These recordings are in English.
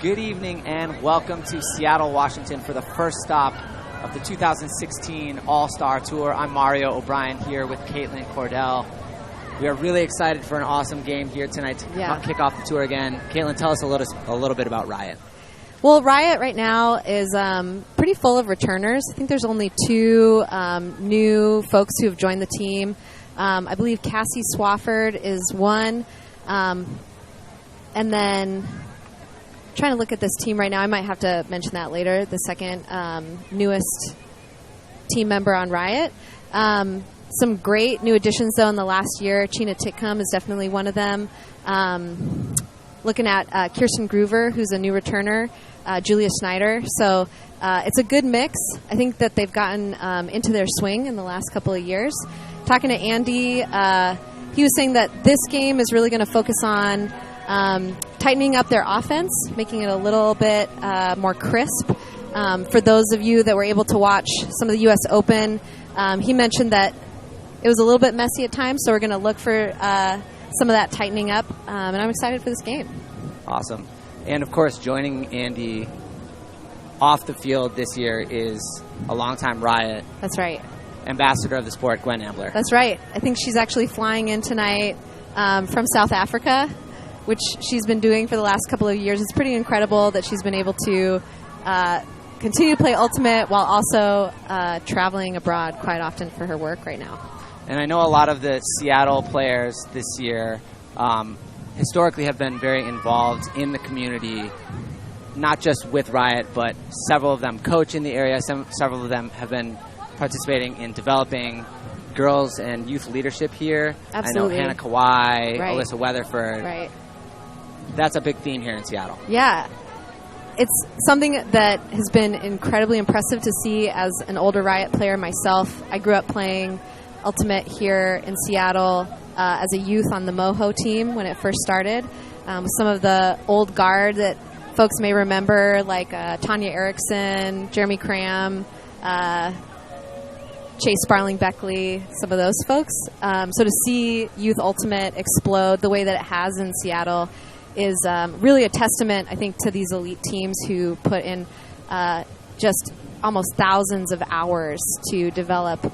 Good evening and welcome to Seattle, Washington for the first stop of the 2016 All-Star Tour. I'm Mario O'Brien here with Caitlin Cordell. We are really excited for an awesome game here tonight to kick off the tour again. Caitlin, tell us a little bit about Riot. Well, Riot right now is pretty full of returners. I think there's only two new folks who have joined the team. I believe Cassie Swafford is one. And then, trying to look at this team right now, I might have to mention that later, the second newest team member on Riot. Some great new additions, though, in the last year. Chyna Titcomb is definitely one of them. Looking at Kirsten Groover, who's a new returner, Julia Snyder. So it's a good mix. I think that they've gotten into their swing in the last couple of years. Talking to Andy, he was saying that this game is really going to focus on tightening up their offense, making it a little bit more crisp. For those of you that were able to watch some of the U.S. Open, he mentioned that it was a little bit messy at times, so we're going to look for some of that tightening up, and I'm excited for this game. Awesome. And, of course, joining Andy off the field this year is a longtime Riot. That's right. Ambassador of the sport, Gwen Ambler. That's right. I think she's actually flying in tonight from South Africa, which she's been doing for the last couple of years. It's pretty incredible that she's been able to continue to play Ultimate while also traveling abroad quite often for her work right now. And I know a lot of the Seattle players this year historically have been very involved in the community, not just with Riot, but several of them coach in the area. Several of them have been participating in developing girls and youth leadership here. Absolutely. I know Hannah Kawhi, right. Alyssa Weatherford. Right. That's a big theme here in Seattle. Yeah. It's something that has been incredibly impressive to see as an older Riot player myself. I grew up playing Ultimate here in Seattle as a youth on the Moho team when it first started. With some of the old guard that folks may remember, like Tanya Erickson, Jeremy Cram, Chase Sparling-Beckley, some of those folks. So to see Youth Ultimate explode the way that it has in Seattle is really a testament, I think, to these elite teams who put in just almost thousands of hours to develop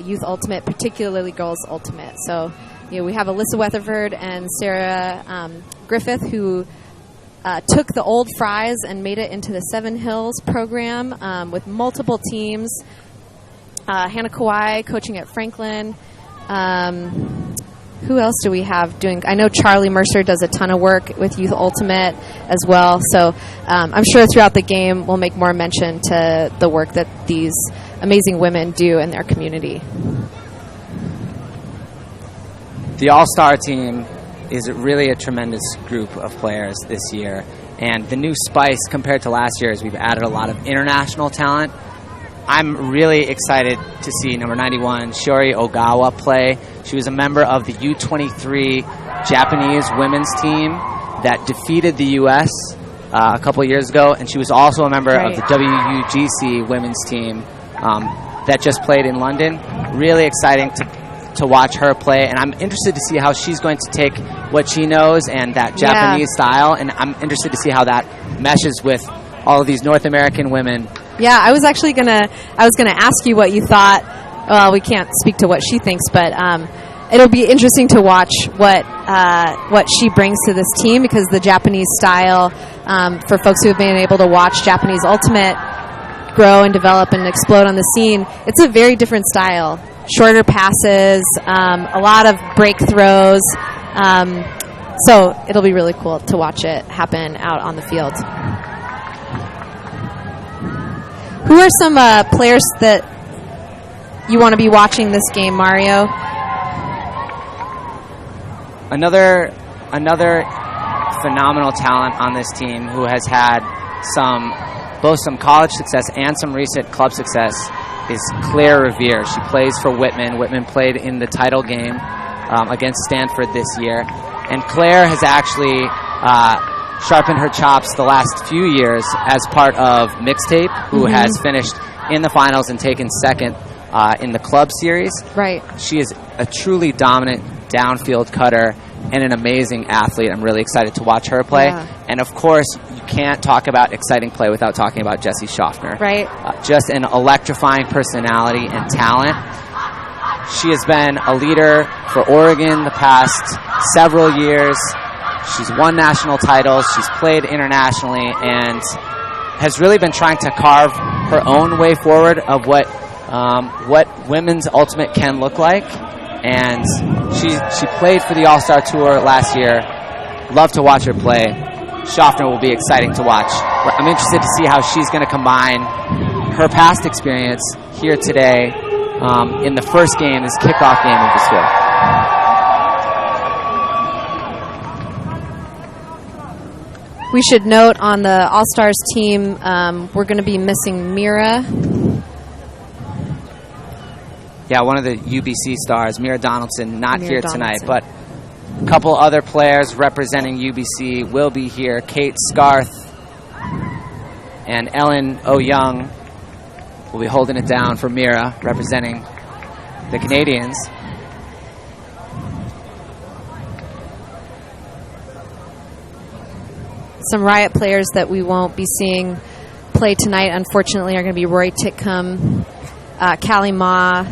Youth Ultimate, particularly Girls Ultimate. So, we have Alyssa Weatherford and Sarah Griffith who took the old Fries and made it into the Seven Hills program with multiple teams. Hannah Kawhi coaching at Franklin. Who else do we have doing? I know Charlie Mercer does a ton of work with Youth Ultimate as well. So I'm sure throughout the game we'll make more mention to the work that these amazing women do in their community. The All-Star team is really a tremendous group of players this year. And the new spice compared to last year is we've added a lot of international talent. I'm really excited to see number 91, Shiori Ogawa, play. She was a member of the U23 Japanese women's team that defeated the U.S. A couple of years ago, and she was also a member of the WUGC women's team that just played in London. Really exciting to watch her play, and I'm interested to see how she's going to take what she knows and that Japanese style, and I'm interested to see how that meshes with all of these North American women. Yeah, I was actually gonna ask you what you thought. Well, we can't speak to what she thinks, but it'll be interesting to watch what she brings to this team, because the Japanese style, for folks who have been able to watch Japanese Ultimate grow and develop and explode on the scene, it's a very different style. Shorter passes, a lot of break throws. So it'll be really cool to watch it happen out on the field. Who are some players that you want to be watching this game, Mario? Another phenomenal talent on this team who has had both some college success and some recent club success is Claire Revere. She plays for Whitman. Whitman played in the title game against Stanford this year. And Claire has actually sharpened her chops the last few years as part of Mixtape, who has finished in the finals and taken second in the club series. Right. She is a truly dominant downfield cutter and an amazing athlete. I'm really excited to watch her play. Yeah. And, of course, you can't talk about exciting play without talking about Jessie Schaffner. Right. Just an electrifying personality and talent. She has been a leader for Oregon the past several years. She's won national titles. She's played internationally and has really been trying to carve her own way forward of what women's ultimate can look like. And she played for the All-Star Tour last year. Love to watch her play. Schaffner will be exciting to watch. I'm interested to see how she's going to combine her past experience here today in the first game, this kickoff game of the school. We should note on the All-Stars team, we're going to be missing Mira. Yeah, one of the UBC stars, Mira Donaldson, not Mira here Donaldson. tonight, but a couple other players representing UBC will be here. Kate Scarth and Ellen O'Young will be holding it down for Mira, representing the Canadians. Some Riot players that we won't be seeing play tonight, unfortunately, are going to be Roy Titcomb, Callie Ma,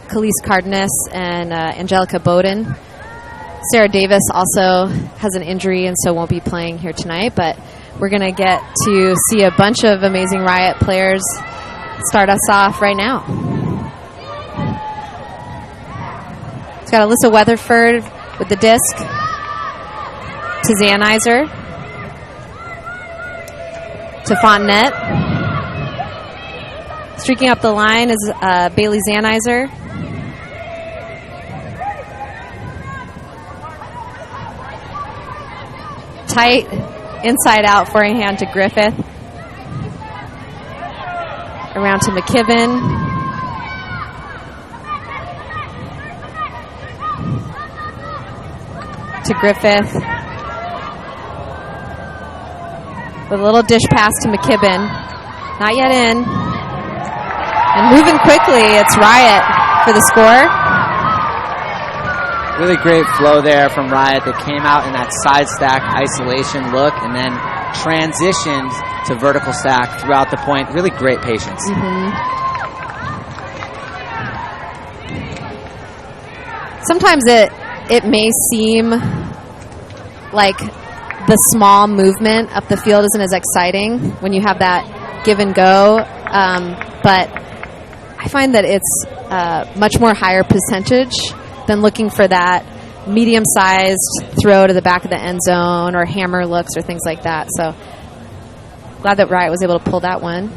Khalees Cardenas, and Angelica Bowden. Sarah Davis also has an injury and so won't be playing here tonight, but we're going to get to see a bunch of amazing Riot players start us off right now. It's got Alyssa Weatherford with the disc to Zanizer, to Fontenette. Streaking up the line is Bailey Zanizer. Tight inside-out forehand to Griffith. Around to McKibben. To Griffith. With a little dish pass to McKibben. Not yet in. And moving quickly, it's Riot for the score. Really great flow there from Riot. They came out in that side stack isolation look and then transitioned to vertical stack throughout the point. Really great patience. Sometimes it may seem like the small movement up the field isn't as exciting when you have that give and go, but I find that it's much more higher percentage than looking for that medium-sized throw to the back of the end zone or hammer looks or things like that. So glad that Riot was able to pull that one.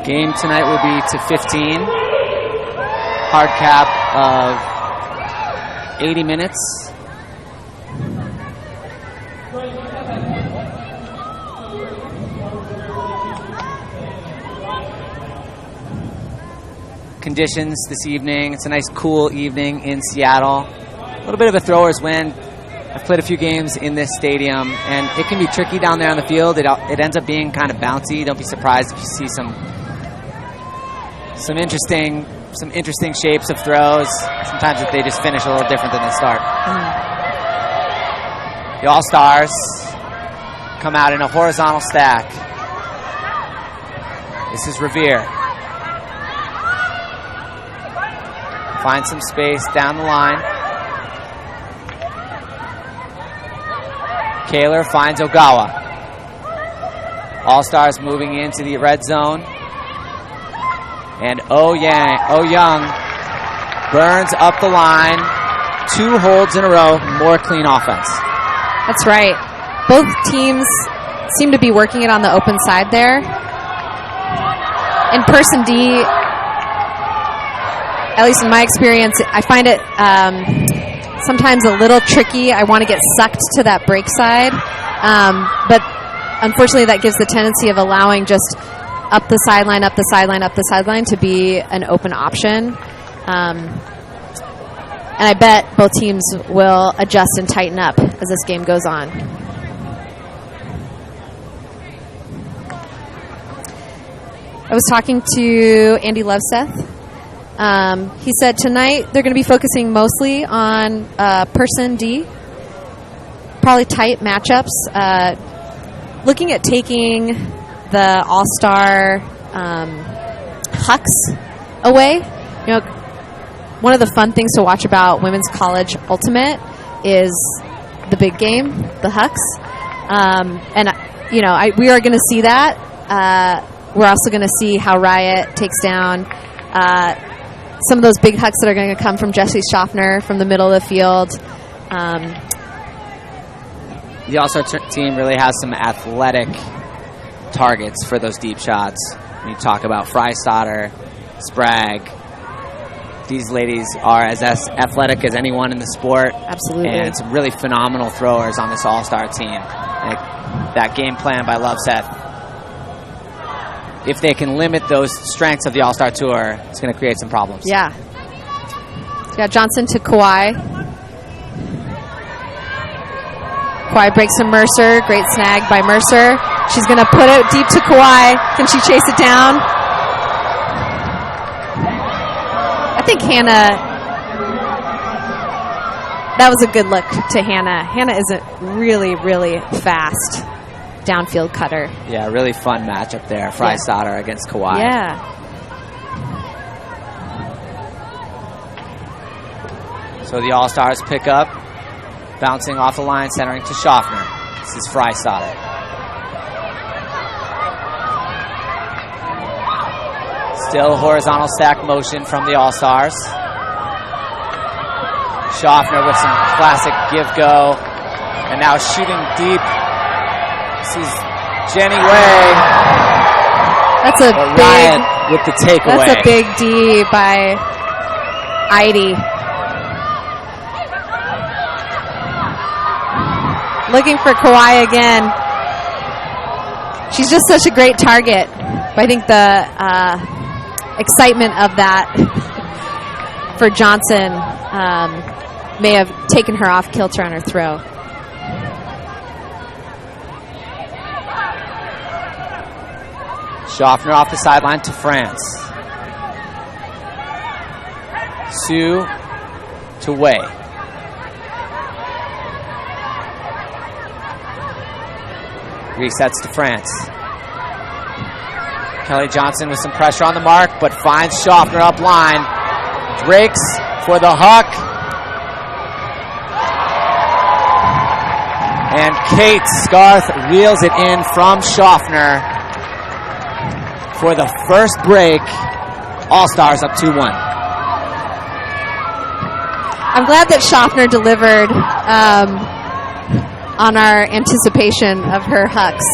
Game tonight will be to 15. Hard cap of 80 minutes. Conditions this evening. It's a nice cool evening in Seattle. A little bit of a thrower's wind. I've played a few games in this stadium, and it can be tricky down there on the field. It ends up being kind of bouncy. Don't be surprised if you see some interesting shapes of throws. Sometimes they just finish a little different than they start. The All-Stars come out in a horizontal stack. This is Revere. Find some space down the line. Kaler finds Ogawa. All-Stars moving into the red zone. And Young burns up the line. 2 holds in a row, more clean offense. That's right. Both teams seem to be working it on the open side there. In person D, at least in my experience, I find it sometimes a little tricky. I want to get sucked to that break side. But unfortunately, that gives the tendency of allowing just up the sideline to be an open option. And I bet both teams will adjust and tighten up as this game goes on. I was talking to Andy Loveseth He said tonight they're going to be focusing mostly on person D, probably tight matchups. Looking at taking the all-star Hucks away. You know, one of the fun things to watch about Women's College Ultimate is the big game, the Hucks. We are going to see that. We're also going to see how Riot takes down some of those big Hucks that are going to come from Jessie Schaffner from the middle of the field. The All-Star team really has some athletic targets for those deep shots. When you talk about Freistatter, Sprague, these ladies are as athletic as anyone in the sport. Absolutely. And some really phenomenal throwers on this All-Star team. That game plan by Loveseth, if they can limit those strengths of the All-Star Tour, it's going to create some problems. Yeah. Got Johnson to Kawhi. Kawhi breaks to Mercer. Great snag by Mercer. She's going to put it deep to Kawhi. Can she chase it down? I think Hannah... That was a good look to Hannah. Hannah is a really, really fast downfield cutter. Yeah, really fun matchup there. Freistatter against Kawhi. Yeah. So the All-Stars pick up. Bouncing off the line, centering to Schaffner. This is Freistatter. Still horizontal stack motion from the All-Stars. Schaffner with some classic give-go. And now shooting deep. This is Jenny Way. That's a big... Riot with the takeaway. That's a big D by Heidi. Looking for Kawhi again. She's just such a great target. I think the excitement of that for Johnson may have taken her off kilter on her throw. Schaffner off the sideline to France. Sue to Way. Resets to France. Kelly Johnson with some pressure on the mark, but finds Schaffner up line. Breaks for the Huck. And Kate Scarth reels it in from Schaffner for the first break. All-Stars up 2-1. I'm glad that Schaffner delivered on our anticipation of her Hucks.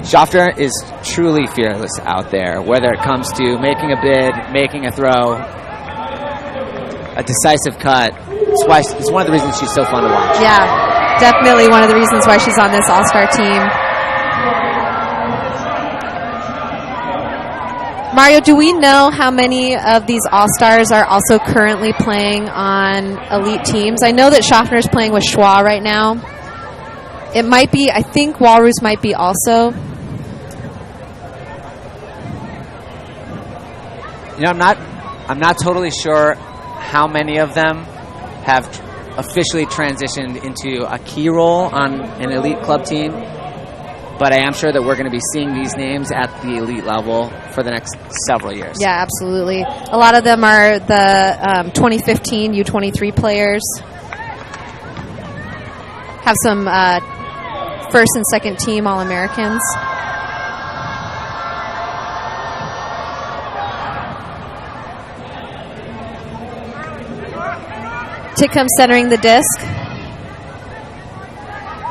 Schaffner is truly fearless out there, whether it comes to making a bid, making a throw, a decisive cut. It's one of the reasons she's so fun to watch. Yeah, definitely one of the reasons why she's on this All-Star team. Mario, do we know how many of these All-Stars are also currently playing on elite teams? I know that Schaffner's playing with Schwa right now. It might be, I think Walrus might be also. You know, I'm not totally sure how many of them have officially transitioned into a key role on an elite club team, but I am sure that we're going to be seeing these names at the elite level for the next several years. Yeah, absolutely. A lot of them are the 2015 U23 players. Have some first and second team All-Americans. Tickham centering the disc.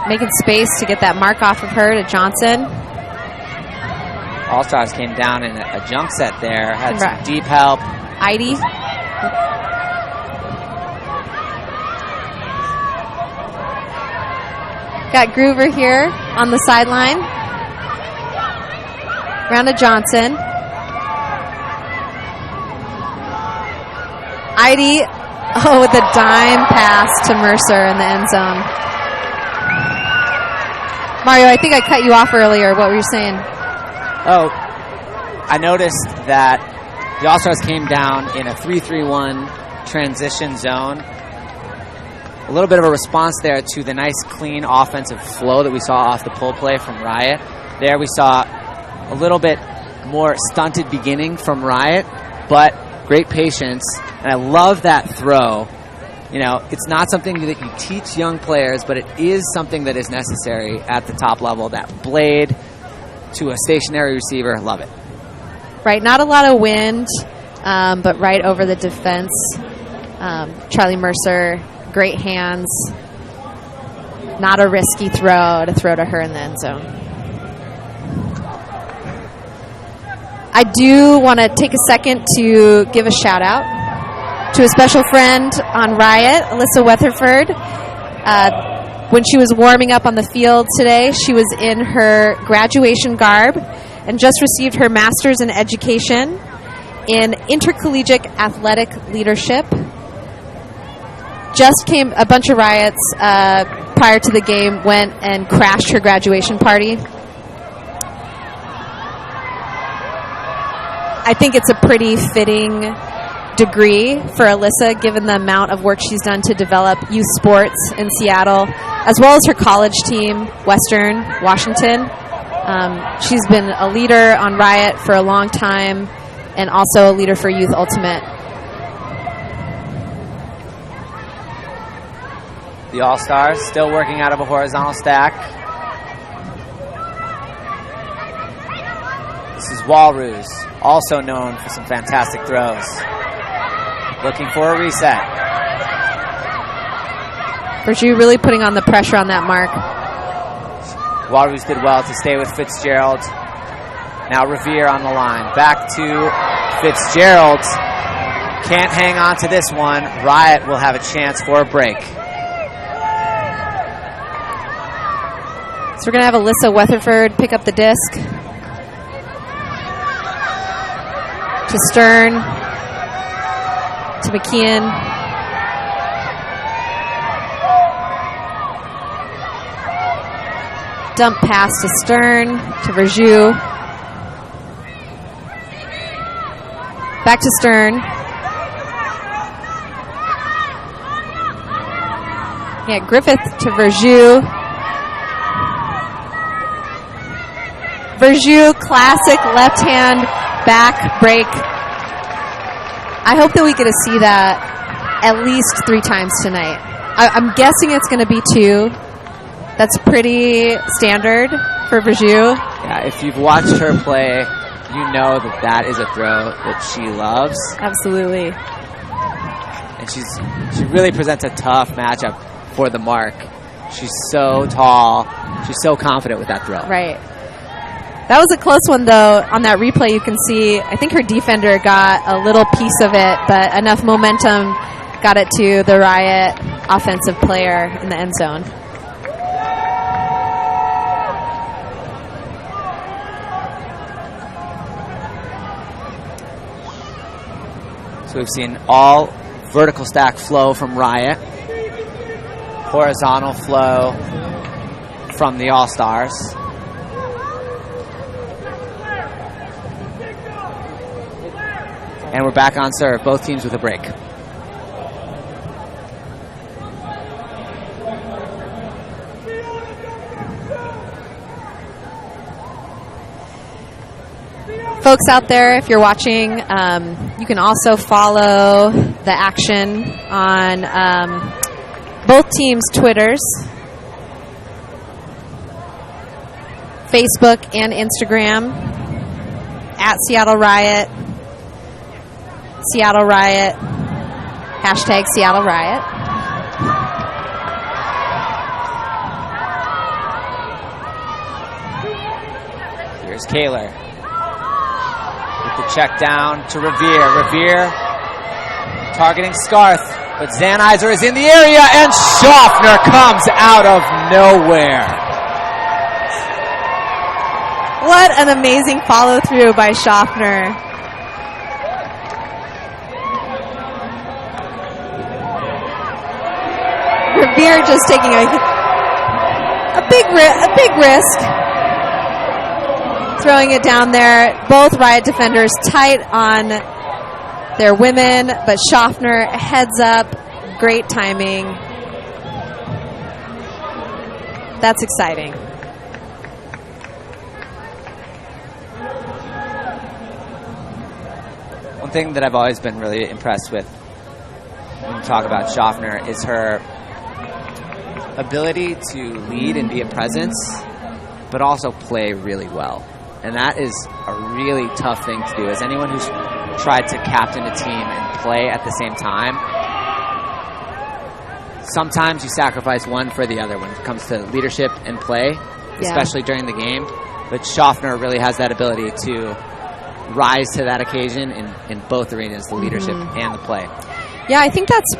Making space to get that mark off of her to Johnson. All-Stars came down in a jump set there. Had some deep help. Heidi. Got Groover here on the sideline. Round to Johnson. Heidi, with a dime pass to Mercer in the end zone. Mario, I think I cut you off earlier. What were you saying? Oh, I noticed that the All-Stars came down in a 3-3-1 transition zone. A little bit of a response there to the nice, clean offensive flow that we saw off the pull play from Riot. There we saw a little bit more stunted beginning from Riot, but great patience. And I love that throw. You know, it's not something that you teach young players, but it is something that is necessary at the top level. That blade to a stationary receiver, love it. Right, not a lot of wind, but right over the defense. Charlie Mercer, great hands. Not a risky throw to her in the end zone. I do want to take a second to give a shout out to a special friend on Riot, Alyssa Weatherford. When she was warming up on the field today, she was in her graduation garb and just received her master's in education in intercollegiate athletic leadership. Just came a bunch of Riots prior to the game, went and crashed her graduation party. I think it's a pretty fitting degree for Alyssa, given the amount of work she's done to develop youth sports in Seattle, as well as her college team, Western Washington. She's been a leader on Riot for a long time and also a leader for Youth Ultimate. The All-Stars still working out of a horizontal stack. This is Walrus, also known for some fantastic throws. Looking for a reset. Bergier really putting on the pressure on that mark. Walrus did well to stay with Fitzgerald. Now Revere on the line. Back to Fitzgerald. Can't hang on to this one. Riot will have a chance for a break. So we're going to have Alyssa Weatherford pick up the disc. To Stern. To McKeon. Dump pass to Stern. To Verjou. Back to Stern. Yeah, Griffith to Verjou. Verjou, classic left hand back break. I hope that we get to see that at least 3 times tonight. I'm guessing it's going to be 2. That's pretty standard for Verjou. Yeah, if you've watched her play, you know that that is a throw that she loves. Absolutely. And she really presents a tough matchup for the mark. She's so tall. She's so confident with that throw. Right. That was a close one, though. On that replay, you can see, I think her defender got a little piece of it, but enough momentum got it to the Riot offensive player in the end zone. So we've seen all vertical stack flow from Riot, horizontal flow from the All-Stars. And we're back on serve, both teams with a break. Folks out there, if you're watching, you can also follow the action on both teams' Twitters, Facebook and Instagram, at Seattle Riot, Seattle Riot, hashtag Seattle Riot. Here's Kaler. The check down to Revere. Revere targeting Scarth, but Zanizer is in the area, and Schaffner comes out of nowhere. What an amazing follow-through by Schaffner. Revere just taking a big risk. throwing it down there. Both Riot defenders tight on their women, but Schaffner heads up. Great timing. That's exciting. One thing that I've always been really impressed with when you talk about Schaffner is her ability to lead and be a presence, but also play really well. And that is a really tough thing to do. As anyone who's tried to captain a team and play at the same time, sometimes you sacrifice one for the other when it comes to leadership and play, especially during the game. But Schaffner really has that ability to rise to that occasion in both arenas, the leadership and the play. Yeah, I think that's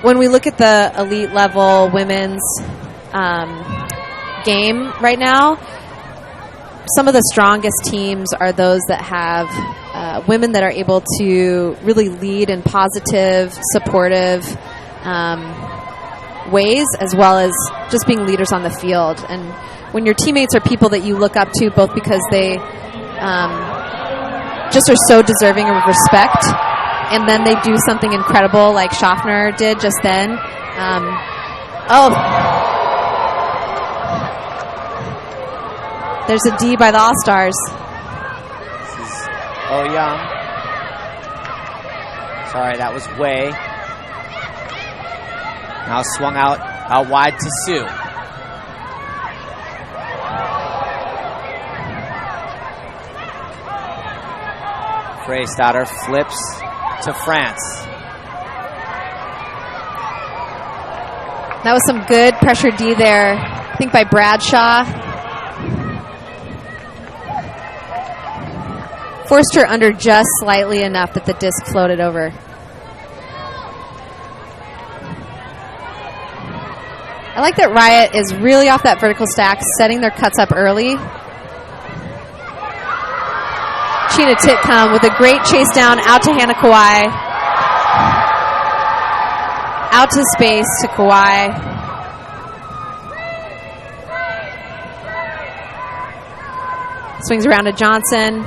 when we look at the elite level women's game right now, some of the strongest teams are those that have women that are able to really lead in positive, supportive ways, as well as just being leaders on the field. And when your teammates are people that you look up to, both because they just are so deserving of respect, and then they do something incredible like Schaffner did just then. There's a D by the All-Stars. This is Oh-Young. Sorry, that was Wei. Now swung out wide to Sue. Freistatter flips to France. That was some good pressure D there, I think by Bradshaw. Forced her under just slightly enough that the disc floated over. I like that Riot is really off that vertical stack, setting their cuts up early. Sheena Titcomb with a great chase down out to Hannah Kawai. Out to space to Kawai. Swings around to Johnson.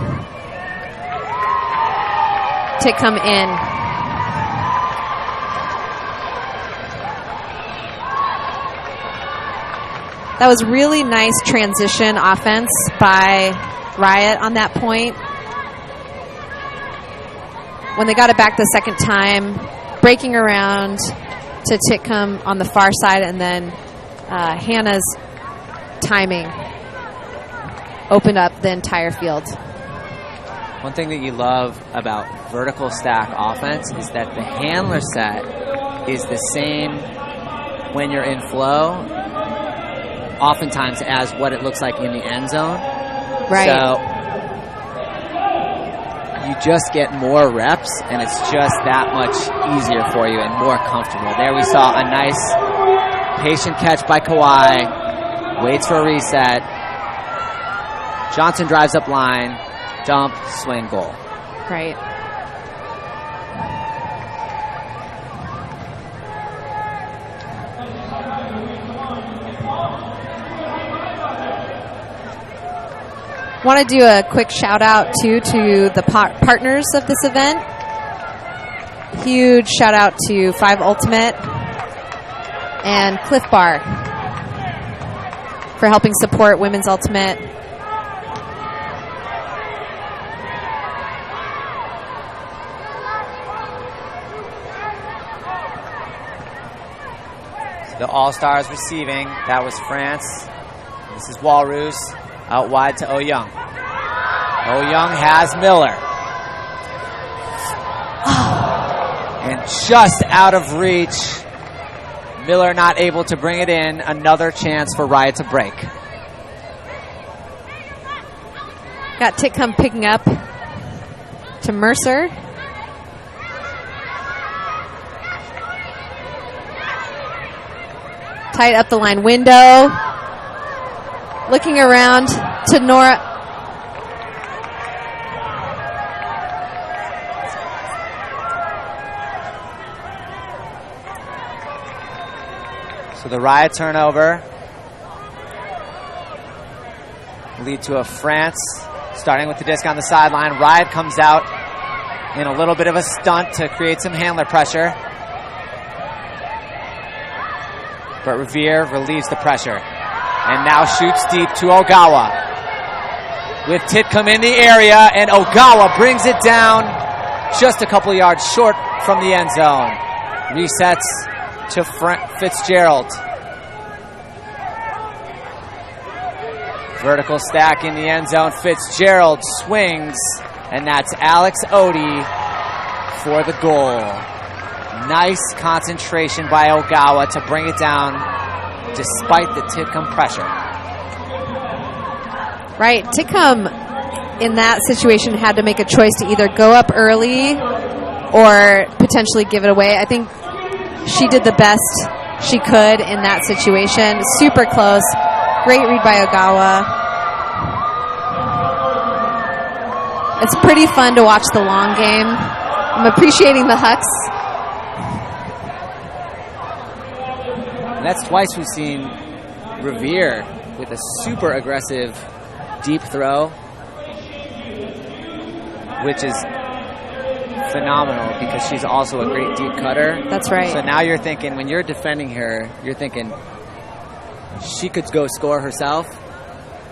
Titcomb in. That was really nice transition offense by Riot on that point. When they got it back the second time, breaking around to Titcomb on the far side, and then Hannah's timing opened up the entire field. One thing that you love about vertical stack offense is that the handler set is the same when you're in flow, oftentimes as what it looks like in the end zone. Right. So you just get more reps, and it's just that much easier for you and more comfortable. There we saw a nice patient catch by Kawhi. Waits for a reset. Johnson drives up line. Dump, swing, goal. Right. Want to do a quick shout out too to the partners of this event. Huge shout out to 5 Ultimate and Cliff Bar for helping support Women's Ultimate. The All-Stars receiving. That was France. This is Walrus. Out wide to Oh-Young. Oh-Young has Miller. And just out of reach. Miller not able to bring it in. Another chance for Riot to break. Got Titcomb picking up to Mercer. Tight up the line window. Looking around to Nora. So the Riot turnover. lead to a France starting with the disc on the sideline. Riot comes out in a little bit of a stunt to create some handler pressure. But Revere relieves the pressure and now shoots deep to Ogawa. With Titcomb in the area, and Ogawa brings it down just a couple yards short from the end zone. Resets to Fitzgerald. Vertical stack in the end zone. Fitzgerald swings, and that's Alex Odie for the goal. Nice concentration by Ogawa to bring it down despite the Titcomb pressure. Right. Titcomb in that situation had to make a choice to either go up early or potentially give it away. I think she did the best she could in that situation. Super close. Great read by Ogawa. It's pretty fun to watch the long game. I'm appreciating the hucks. And that's twice we've seen Revere with a super aggressive deep throw, which is phenomenal because she's also a great deep cutter. That's right. So now you're thinking, when you're defending her, you're thinking she could go score herself,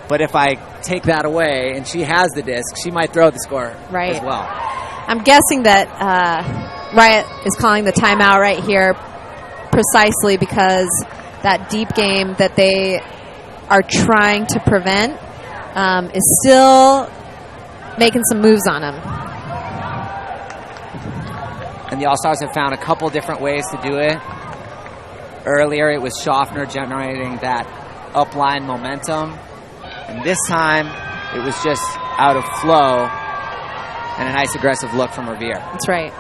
but if I take that away and she has the disc, she might throw the score as well. I'm guessing that Riot is calling the timeout right here precisely because that deep game that they are trying to prevent is still making some moves on him. And the All-Stars have found a couple different ways to do it. Earlier, it was Schaffner generating that upline momentum. And this time, it was just out of flow and a nice aggressive look from Revere. That's right.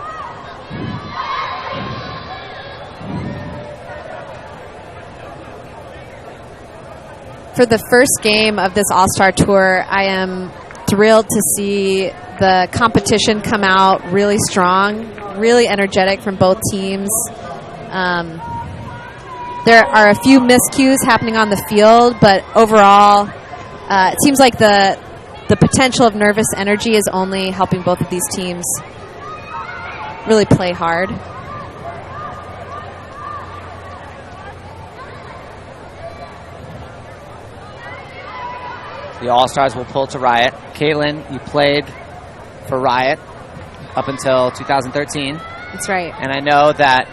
For the first game of this All-Star Tour, I am thrilled to see the competition come out really strong, really energetic from both teams. There are a few miscues happening on the field, but overall, it seems like the potential of nervous energy is only helping both of these teams really play hard. The All-Stars will pull to Riot. Caitlin, you played for Riot up until 2013. That's right. And I know that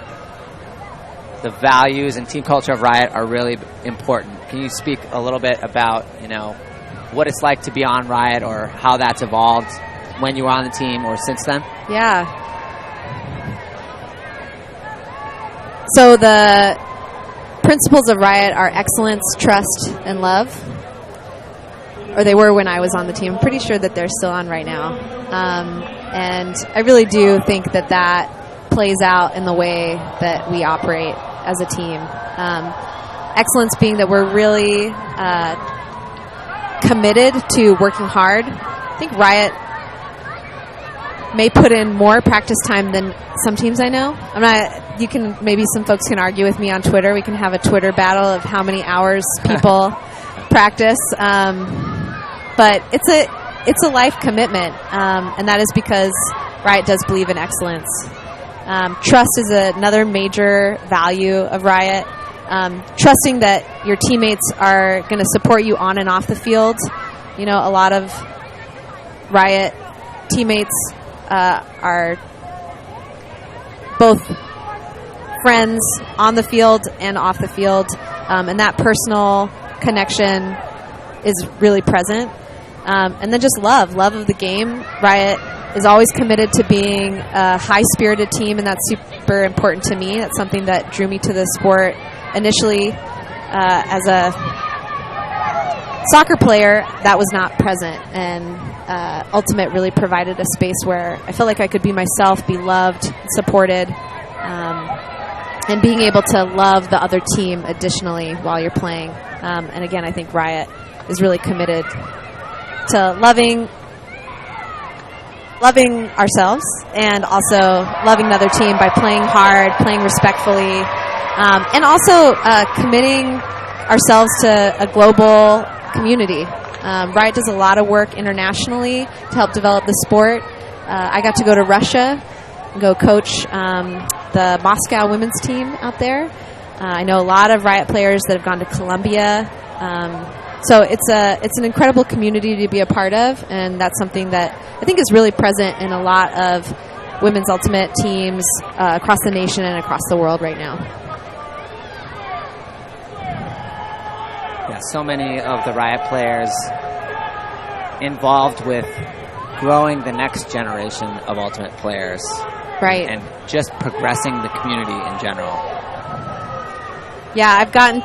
the values and team culture of Riot are really important. Can you speak a little bit about, what it's like to be on Riot or how that's evolved when you were on the team or since then? Yeah. So the principles of Riot are excellence, trust, and love. Or they were when I was on the team. I'm pretty sure that they're still on right now. And I really do think that that plays out in the way that we operate as a team. Excellence being that we're really committed to working hard. I think Riot may put in more practice time than some teams I know. Maybe some folks can argue with me on Twitter. We can have a Twitter battle of how many hours people practice. But it's a life commitment, and that is because Riot does believe in excellence. Trust is another major value of Riot. Trusting that your teammates are going to support you on and off the field. A lot of Riot teammates are both friends on the field and off the field, and that personal connection is really present. And then just love of the game. Riot is always committed to being a high-spirited team, and that's super important to me. That's something that drew me to the sport initially. As a soccer player, that was not present, and Ultimate really provided a space where I felt like I could be myself, be loved, supported, and being able to love the other team additionally while you're playing. And again, I think Riot is really committed to loving ourselves and also loving another team by playing hard, playing respectfully, and also committing ourselves to a global community. Riot does a lot of work internationally to help develop the sport. I got to go to Russia and go coach the Moscow women's team out there. I know a lot of Riot players that have gone to Colombia. So it's an incredible community to be a part of, and that's something that I think is really present in a lot of women's ultimate teams across the nation and across the world right now. Yeah, so many of the Riot players involved with growing the next generation of ultimate players. Right. And just progressing the community in general. Yeah, I've gotten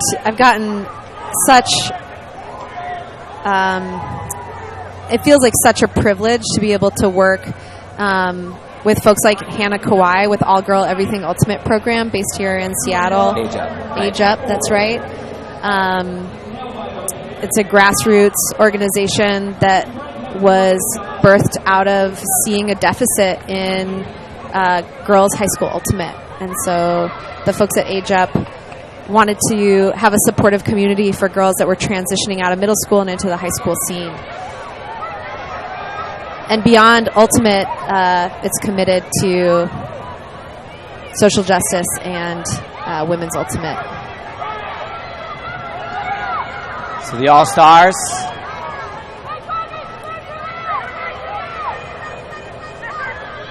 such it feels like such a privilege to be able to work with folks like Hannah Kawai with All Girl Everything Ultimate program based here in Seattle. Age Up, that's right. It's a grassroots organization that was birthed out of seeing a deficit in girls' high school ultimate. And so the folks at Age Up wanted to have a supportive community for girls that were transitioning out of middle school and into the high school scene. And beyond ultimate, it's committed to social justice and women's ultimate. So the All-Stars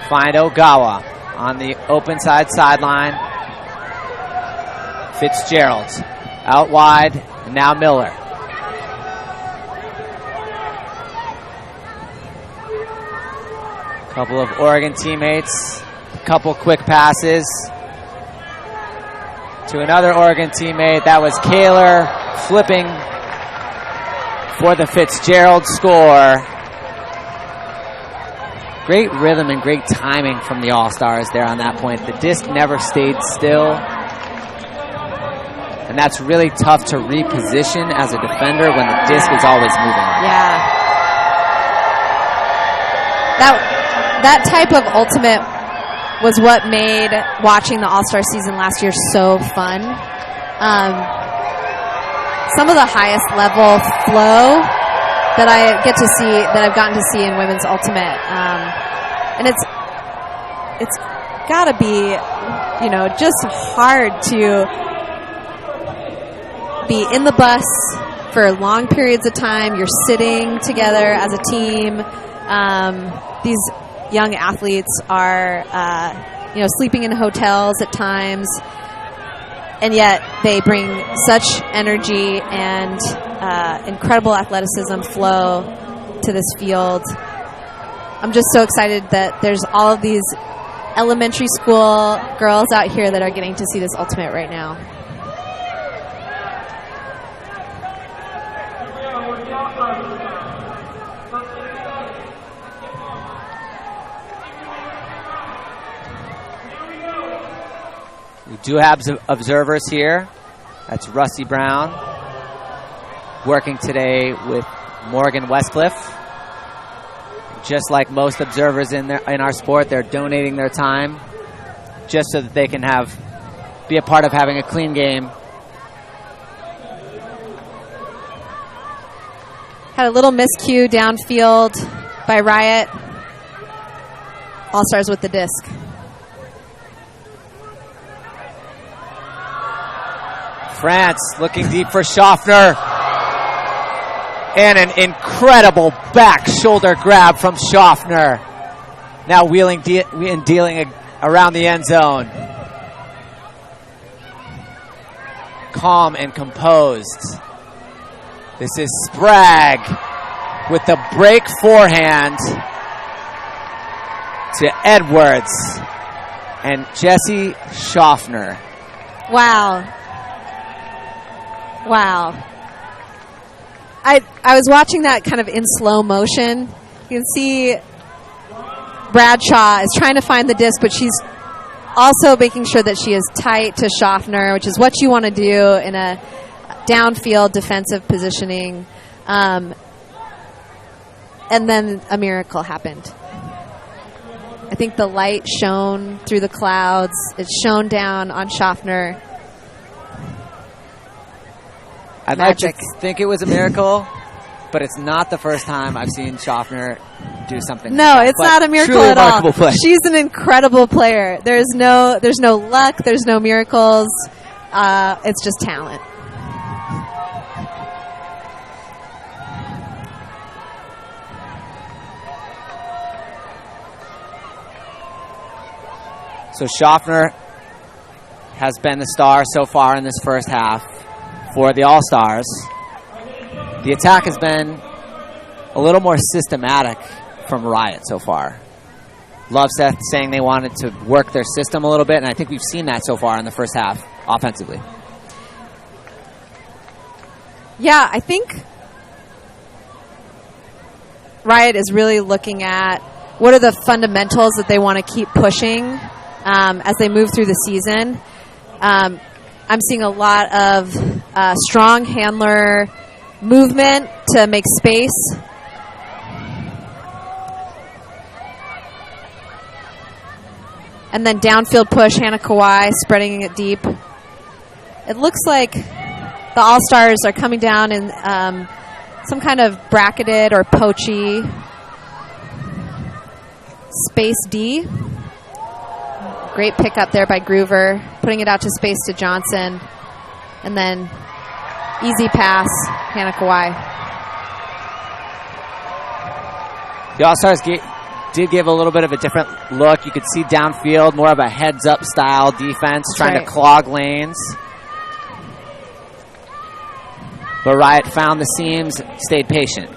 find Ogawa on the open side sideline. Fitzgerald out wide, and now Miller. Couple of Oregon teammates, a couple quick passes to another Oregon teammate. That was Kaler flipping for the Fitzgerald score. Great rhythm and great timing from the All-Stars there on that point. The disc never stayed still. And that's really tough to reposition as a defender when the disc is always moving. Yeah. That type of ultimate was what made watching the All-Star season last year so fun. Some of the highest level flow that I get to see, that I've gotten to see in women's ultimate. And it's got to be, just hard to be in the bus for long periods of time. You're sitting together as a team. These young athletes are, sleeping in hotels at times, and yet they bring such energy and incredible athleticism flow to this field. I'm just so excited that there's all of these elementary school girls out here that are getting to see this ultimate right now. We do have observers here. That's Rusty Brown working today with Morgan Westcliff. Just like most observers in our sport, they're donating their time just so that they can be a part of having a clean game. Had a little miscue downfield by Riot. All-Stars with the disc. France looking deep for Schaffner. And an incredible back shoulder grab from Schaffner. Now wheeling and dealing around the end zone. Calm and composed. This is Sprague with the break forehand to Edwards and Jesse Schaffner. Wow. I was watching that kind of in slow motion. You can see Bradshaw is trying to find the disc, but she's also making sure that she is tight to Schaffner, which is what you want to do in a downfield defensive positioning. And then a miracle happened. I think the light shone through the clouds. It shone down on Schaffner. I'd like to think it was a miracle. but it's not the first time I've seen Schaffner do something. No, like that. it's not a miracle at all. Play. She's an incredible player. There's no luck. There's no miracles. It's just talent. So Schaffner has been the star so far in this first half for the All-Stars. The attack has been a little more systematic from Riot so far. Loveseth saying they wanted to work their system a little bit, and I think we've seen that so far in the first half offensively. Yeah, I think Riot is really looking at what are the fundamentals that they want to keep pushing as they move through the season. I'm seeing a lot of strong handler movement to make space. And then downfield push, Hannah Kawai spreading it deep. It looks like the All-Stars are coming down in some kind of bracketed or poachy space D. Great pickup there by Groover, putting it out to space to Johnson. And then easy pass, Hannah Kawai. The All-Stars did give a little bit of a different look. You could see downfield, more of a heads-up style defense, trying to clog lanes. But Riot found the seams, stayed patient.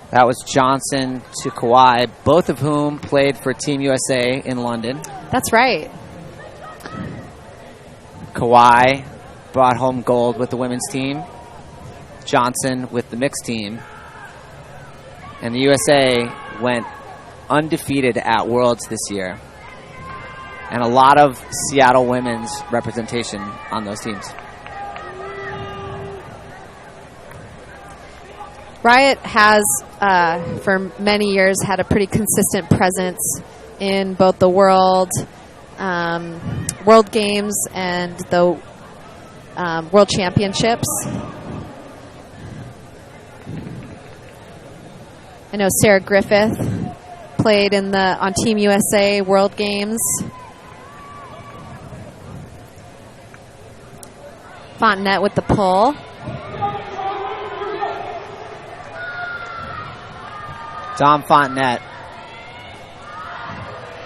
That was Johnson to Kawhi, both of whom played for Team USA in London. That's right. Kawhi brought home gold with the women's team. Johnson with the mixed team. And the USA went undefeated at Worlds this year. And a lot of Seattle women's representation on those teams. Riot has, for many years, had a pretty consistent presence in both the World Games and the World Championships. I know Sarah Griffith played on Team USA World Games. Fontenette with the pull. Dom Fontenette.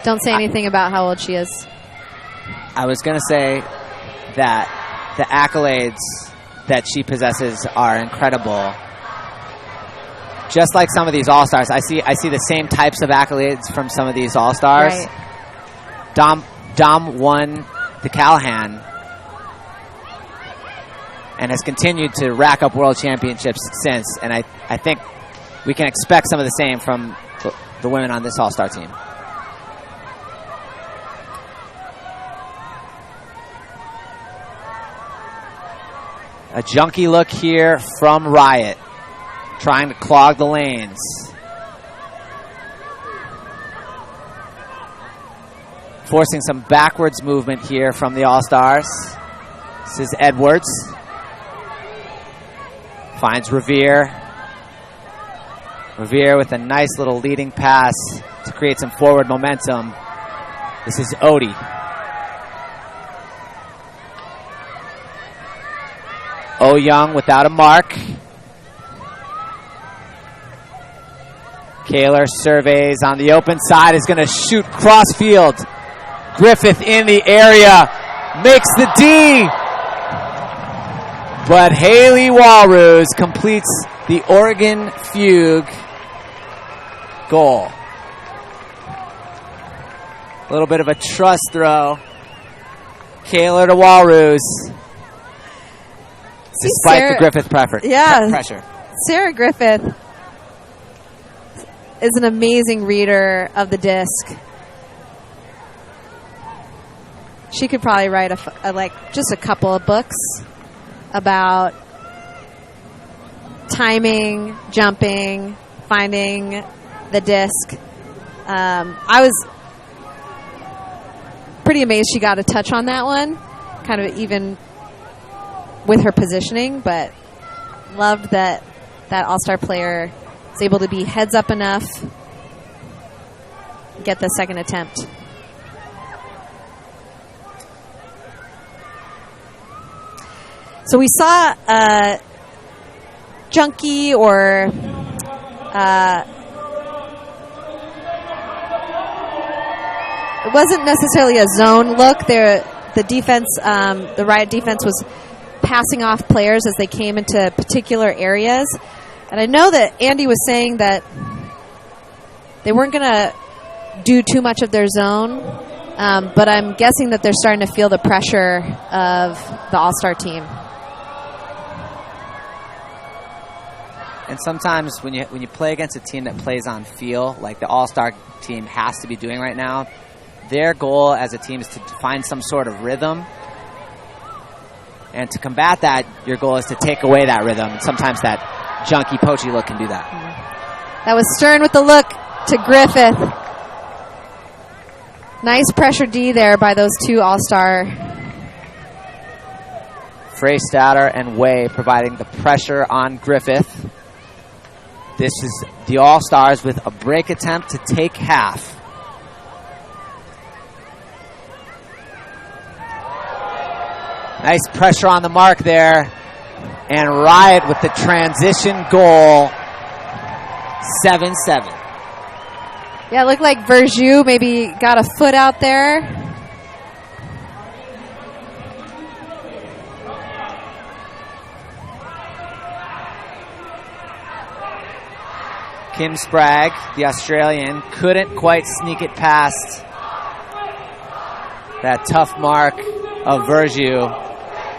Don't say anything about how old she is. I was going to say that the accolades that she possesses are incredible. Just like some of these All-Stars, I see the same types of accolades from some of these All-Stars. Right. Dom won the Callahan and has continued to rack up world championships since, and I think we can expect some of the same from the women on this All-Star team. A junky look here from Riot, trying to clog the lanes. Forcing some backwards movement here from the All-Stars. This is Edwards. Finds Revere. Revere with a nice little leading pass to create some forward momentum. This is Odie. O Young without a mark. Kaler surveys on the open side, is going to shoot cross field. Griffith in the area, makes the D. But Haley Walruse completes the Oregon Fugue goal. A little bit of a trust throw. Kaler to Walruse. Despite the Griffith pressure. Sarah Griffith is an amazing reader of the disc. She could probably write just a couple of books about timing, jumping, finding the disc. I pretty amazed she got a touch on that one, kind of even with her positioning, but loved that all-star player is able to be heads up enough, get the second attempt. So we saw junky or it wasn't necessarily a zone look. The defense, the Riot defense was passing off players as they came into particular areas. And I know that Andy was saying that they weren't going to do too much of their zone, but I'm guessing that they're starting to feel the pressure of the all-star team. And sometimes when you play against a team that plays on feel, like the all-star team has to be doing right now, their goal as a team is to find some sort of rhythm. And to combat that, your goal is to take away that rhythm. And sometimes that junky, poachy look can do that. That was Stern with the look to Griffith. Nice pressure D there by those two all-star. Freystadter and Way providing the pressure on Griffith. This is the all-stars with a break attempt to take half. Nice pressure on the mark there. And Riot with the transition goal, 7-7. Yeah, it looked like Verjus maybe got a foot out there. Kim Sprague, the Australian, couldn't quite sneak it past that tough mark of Verjus.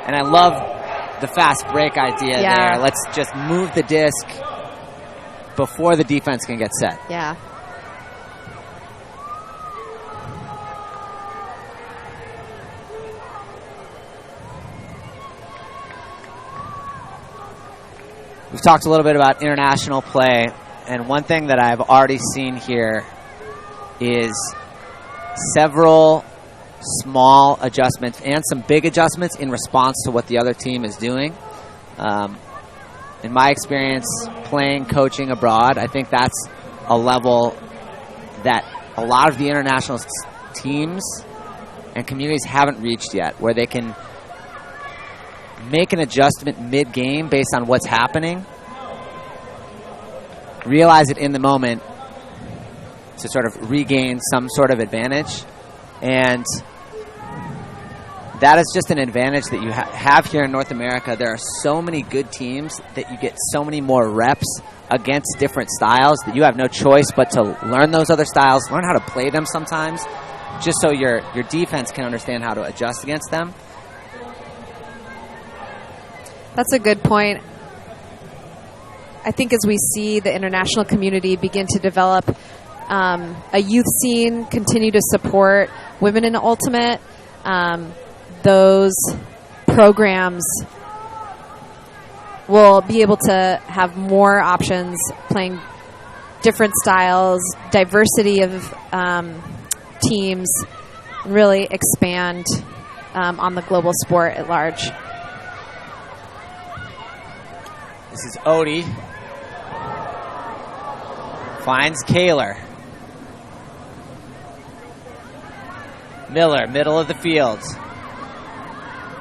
And I love the fast break idea there. Let's just move the disc before the defense can get set. Yeah. We've talked a little bit about international play, and one thing that I've already seen here is several small adjustments and some big adjustments in response to what the other team is doing. In my experience playing, coaching abroad, I think that's a level that a lot of the international teams and communities haven't reached yet, where they can make an adjustment mid-game based on what's happening, realize it in the moment to sort of regain some sort of advantage. And that is just an advantage that you have here in North America. There are so many good teams that you get so many more reps against different styles that you have no choice but to learn those other styles, learn how to play them sometimes, just so your defense can understand how to adjust against them. That's a good point. I think as we see the international community begin to develop a youth scene, continue to support women in ultimate, those programs will be able to have more options, playing different styles, diversity of teams, and really expand on the global sport at large. This is Odie. Finds Kaler. Miller, middle of the field.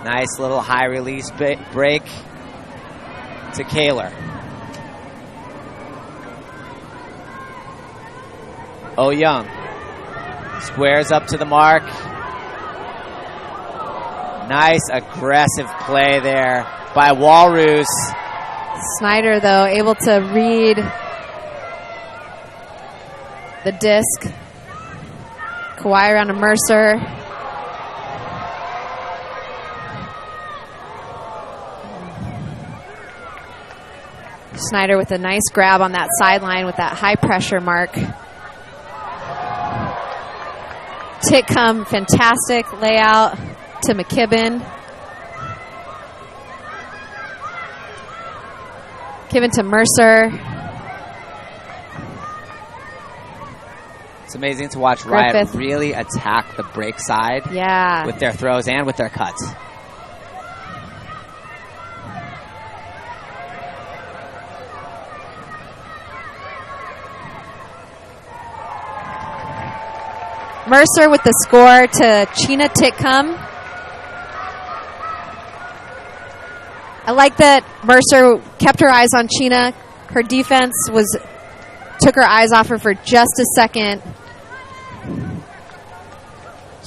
Nice little high release break to Kaler. Oh Young squares up to the mark. Nice aggressive play there by Walrus. Snyder, though, able to read the disc. Kawhi around to Mercer. Snyder with a nice grab on that sideline with that high pressure mark. Titcomb, fantastic layout to McKibben. Given to Mercer. It's amazing to watch Riot Griffith. really attack the break side Yeah. with their throws and with their cuts. Mercer with the score to Sheena Titcomb. I like that Mercer kept her eyes on Sheena. Her defense took her eyes off her for just a second.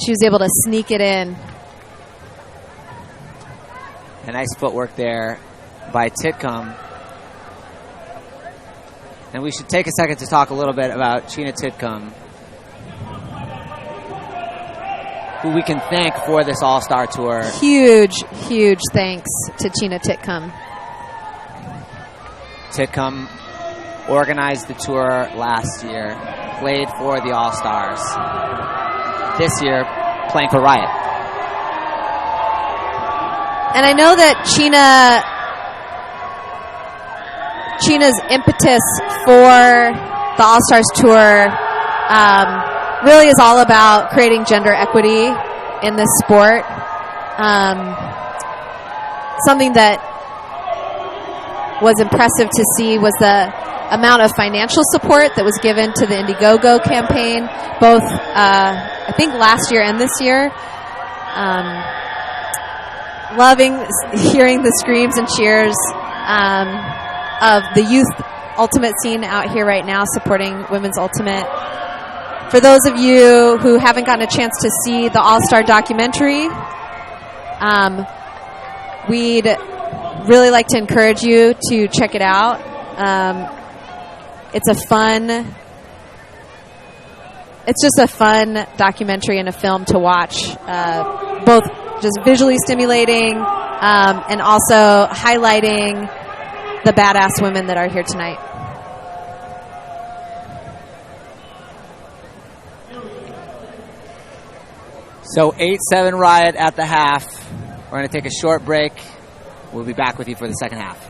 She was able to sneak it in. A nice footwork there by Titcomb. And we should take a second to talk a little bit about Sheena Titcomb, who we can thank for this All-Star Tour. Huge, huge thanks to Sheena Titcomb. Titcomb organized the tour last year, played for the All-Stars. This year, playing for Riot. And I know that Sheena's impetus for the All-Stars Tour really is all about creating gender equity in this sport. Something that was impressive to see was the amount of financial support that was given to the Indiegogo campaign, both I think last year and this year. Loving hearing the screams and cheers of the youth ultimate scene out here right now supporting women's ultimate. For those of you who haven't gotten a chance to see the All-Star documentary, we'd really like to encourage you to check it out. It's just a fun documentary and a film to watch, both just visually stimulating and also highlighting the badass women that are here tonight. So 8-7 Riot at the half. We're going to take a short break. We'll be back with you for the second half.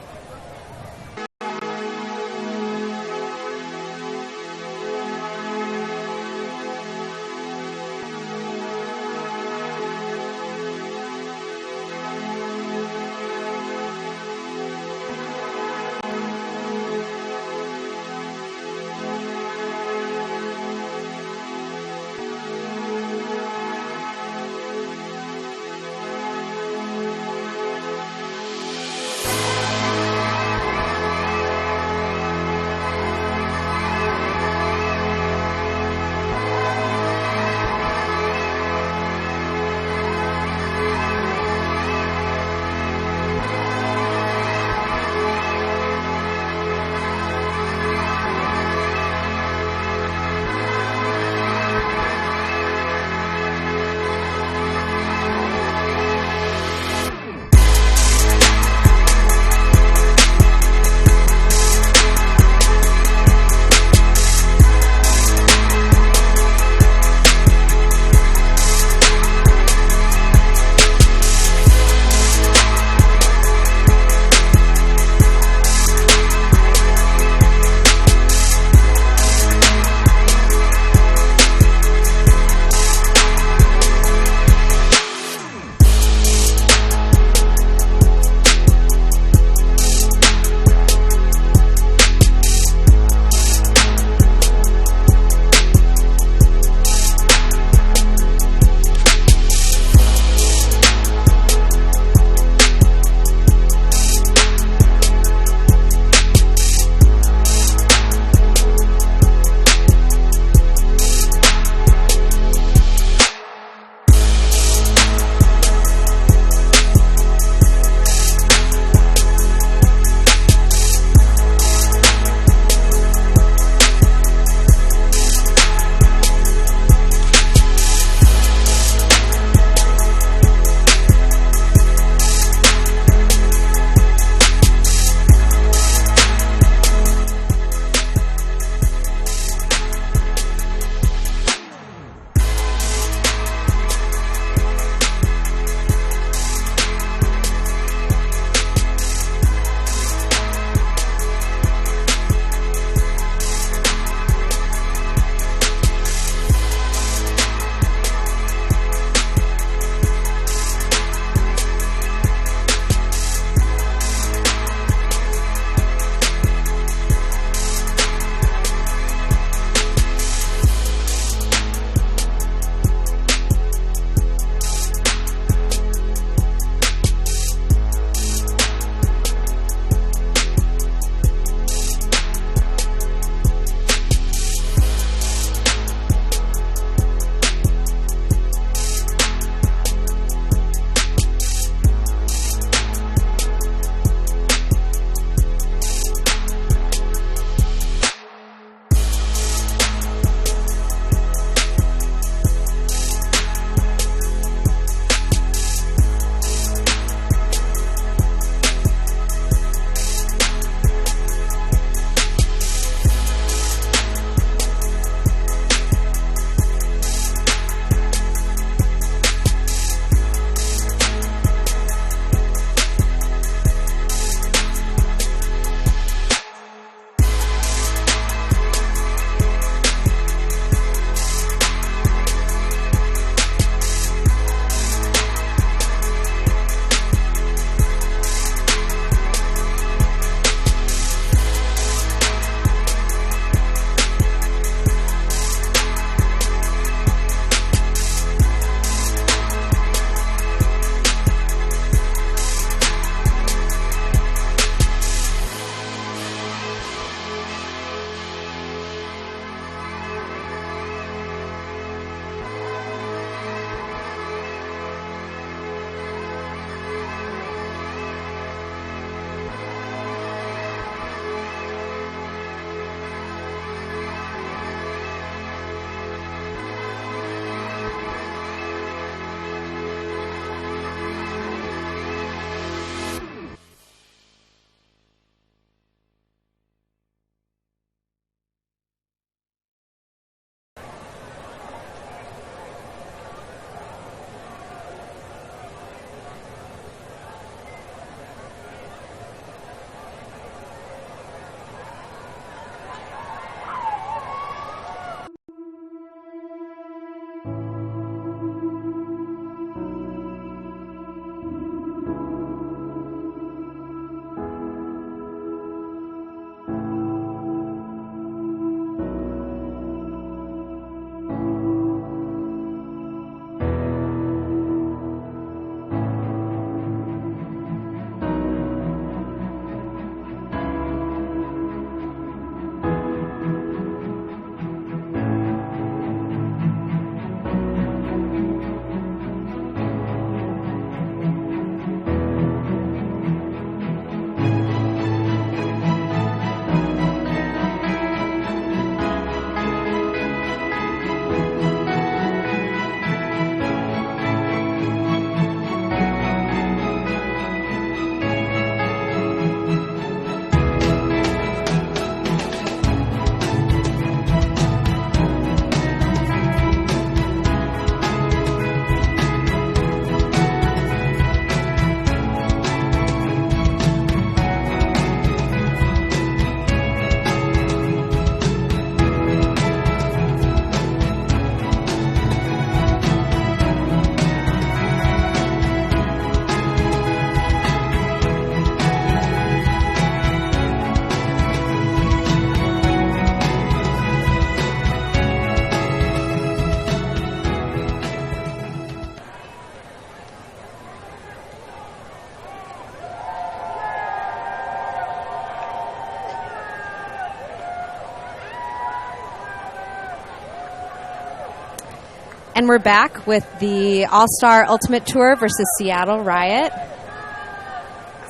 And we're back with the All-Star Ultimate Tour versus Seattle Riot.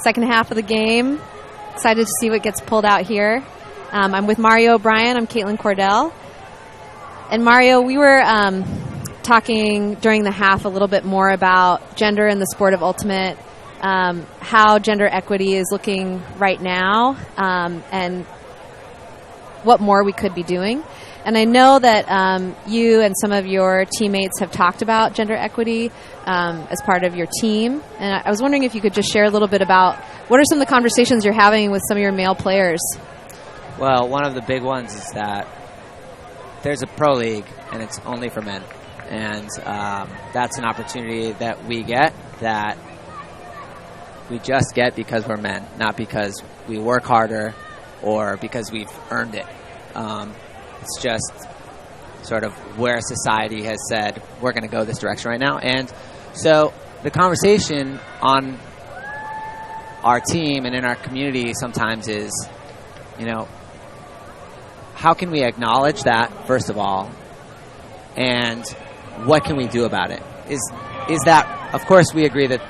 Second half of the game. Excited to see what gets pulled out here. I'm with Mario O'Brien. I'm Caitlin Cordell. And Mario, we were talking during the half a little bit more about gender in the sport of Ultimate, how gender equity is looking right now, and what more we could be doing. And I know that you and some of your teammates have talked about gender equity as part of your team. And I was wondering if you could just share a little bit about what are some of the conversations you're having with some of your male players? Well, one of the big ones is that there's a pro league, and it's only for men. And that's an opportunity that we get, that we just get because we're men, not because we work harder or because we've earned it. It's just sort of where society has said, we're going to go this direction right now. And so the conversation on our team and in our community sometimes is, how can we acknowledge that, first of all, and what can we do about it? Is that, of course, we agree that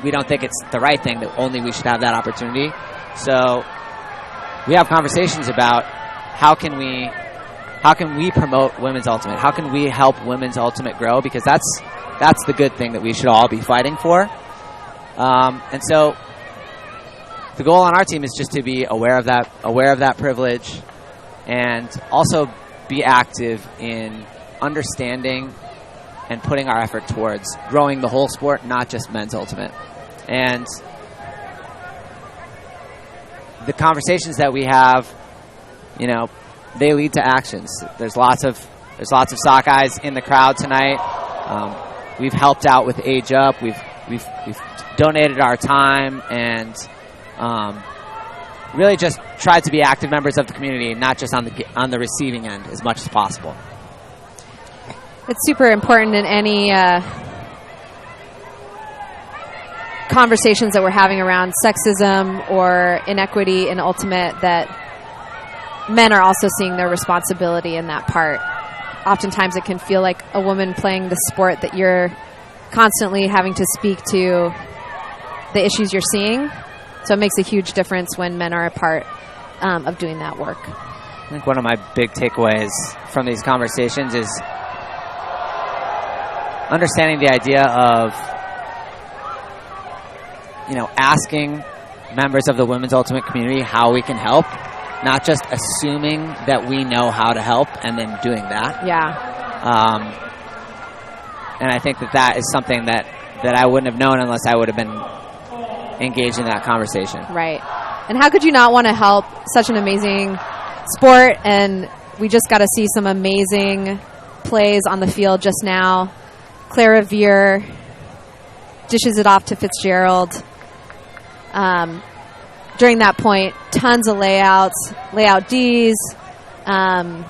we don't think it's the right thing, that only we should have that opportunity. So we have conversations about how can we promote women's ultimate? How can we help women's ultimate grow? Because that's the good thing that we should all be fighting for. And so the goal on our team is just to be aware of that privilege, and also be active in understanding and putting our effort towards growing the whole sport, not just men's ultimate. And the conversations that we have, they lead to actions. There's lots of Sockeyes in the crowd tonight. We've helped out with Age Up. We've donated our time and really just tried to be active members of the community, not just on the receiving end as much as possible. It's super important in any conversations that we're having around sexism or inequity in Ultimate that men are also seeing their responsibility in that part. Oftentimes it can feel like a woman playing the sport that you're constantly having to speak to the issues you're seeing. So it makes a huge difference when men are a part of doing that work. I think one of my big takeaways from these conversations is understanding the idea of, asking members of the women's ultimate community how we can help, not just assuming that we know how to help and then doing that. Yeah. And I think that is something that I wouldn't have known unless I would have been engaged in that conversation. Right. And how could you not want to help such an amazing sport? And we just got to see some amazing plays on the field just now. Clara Veer dishes it off to Fitzgerald. During that point, tons of layout Ds. And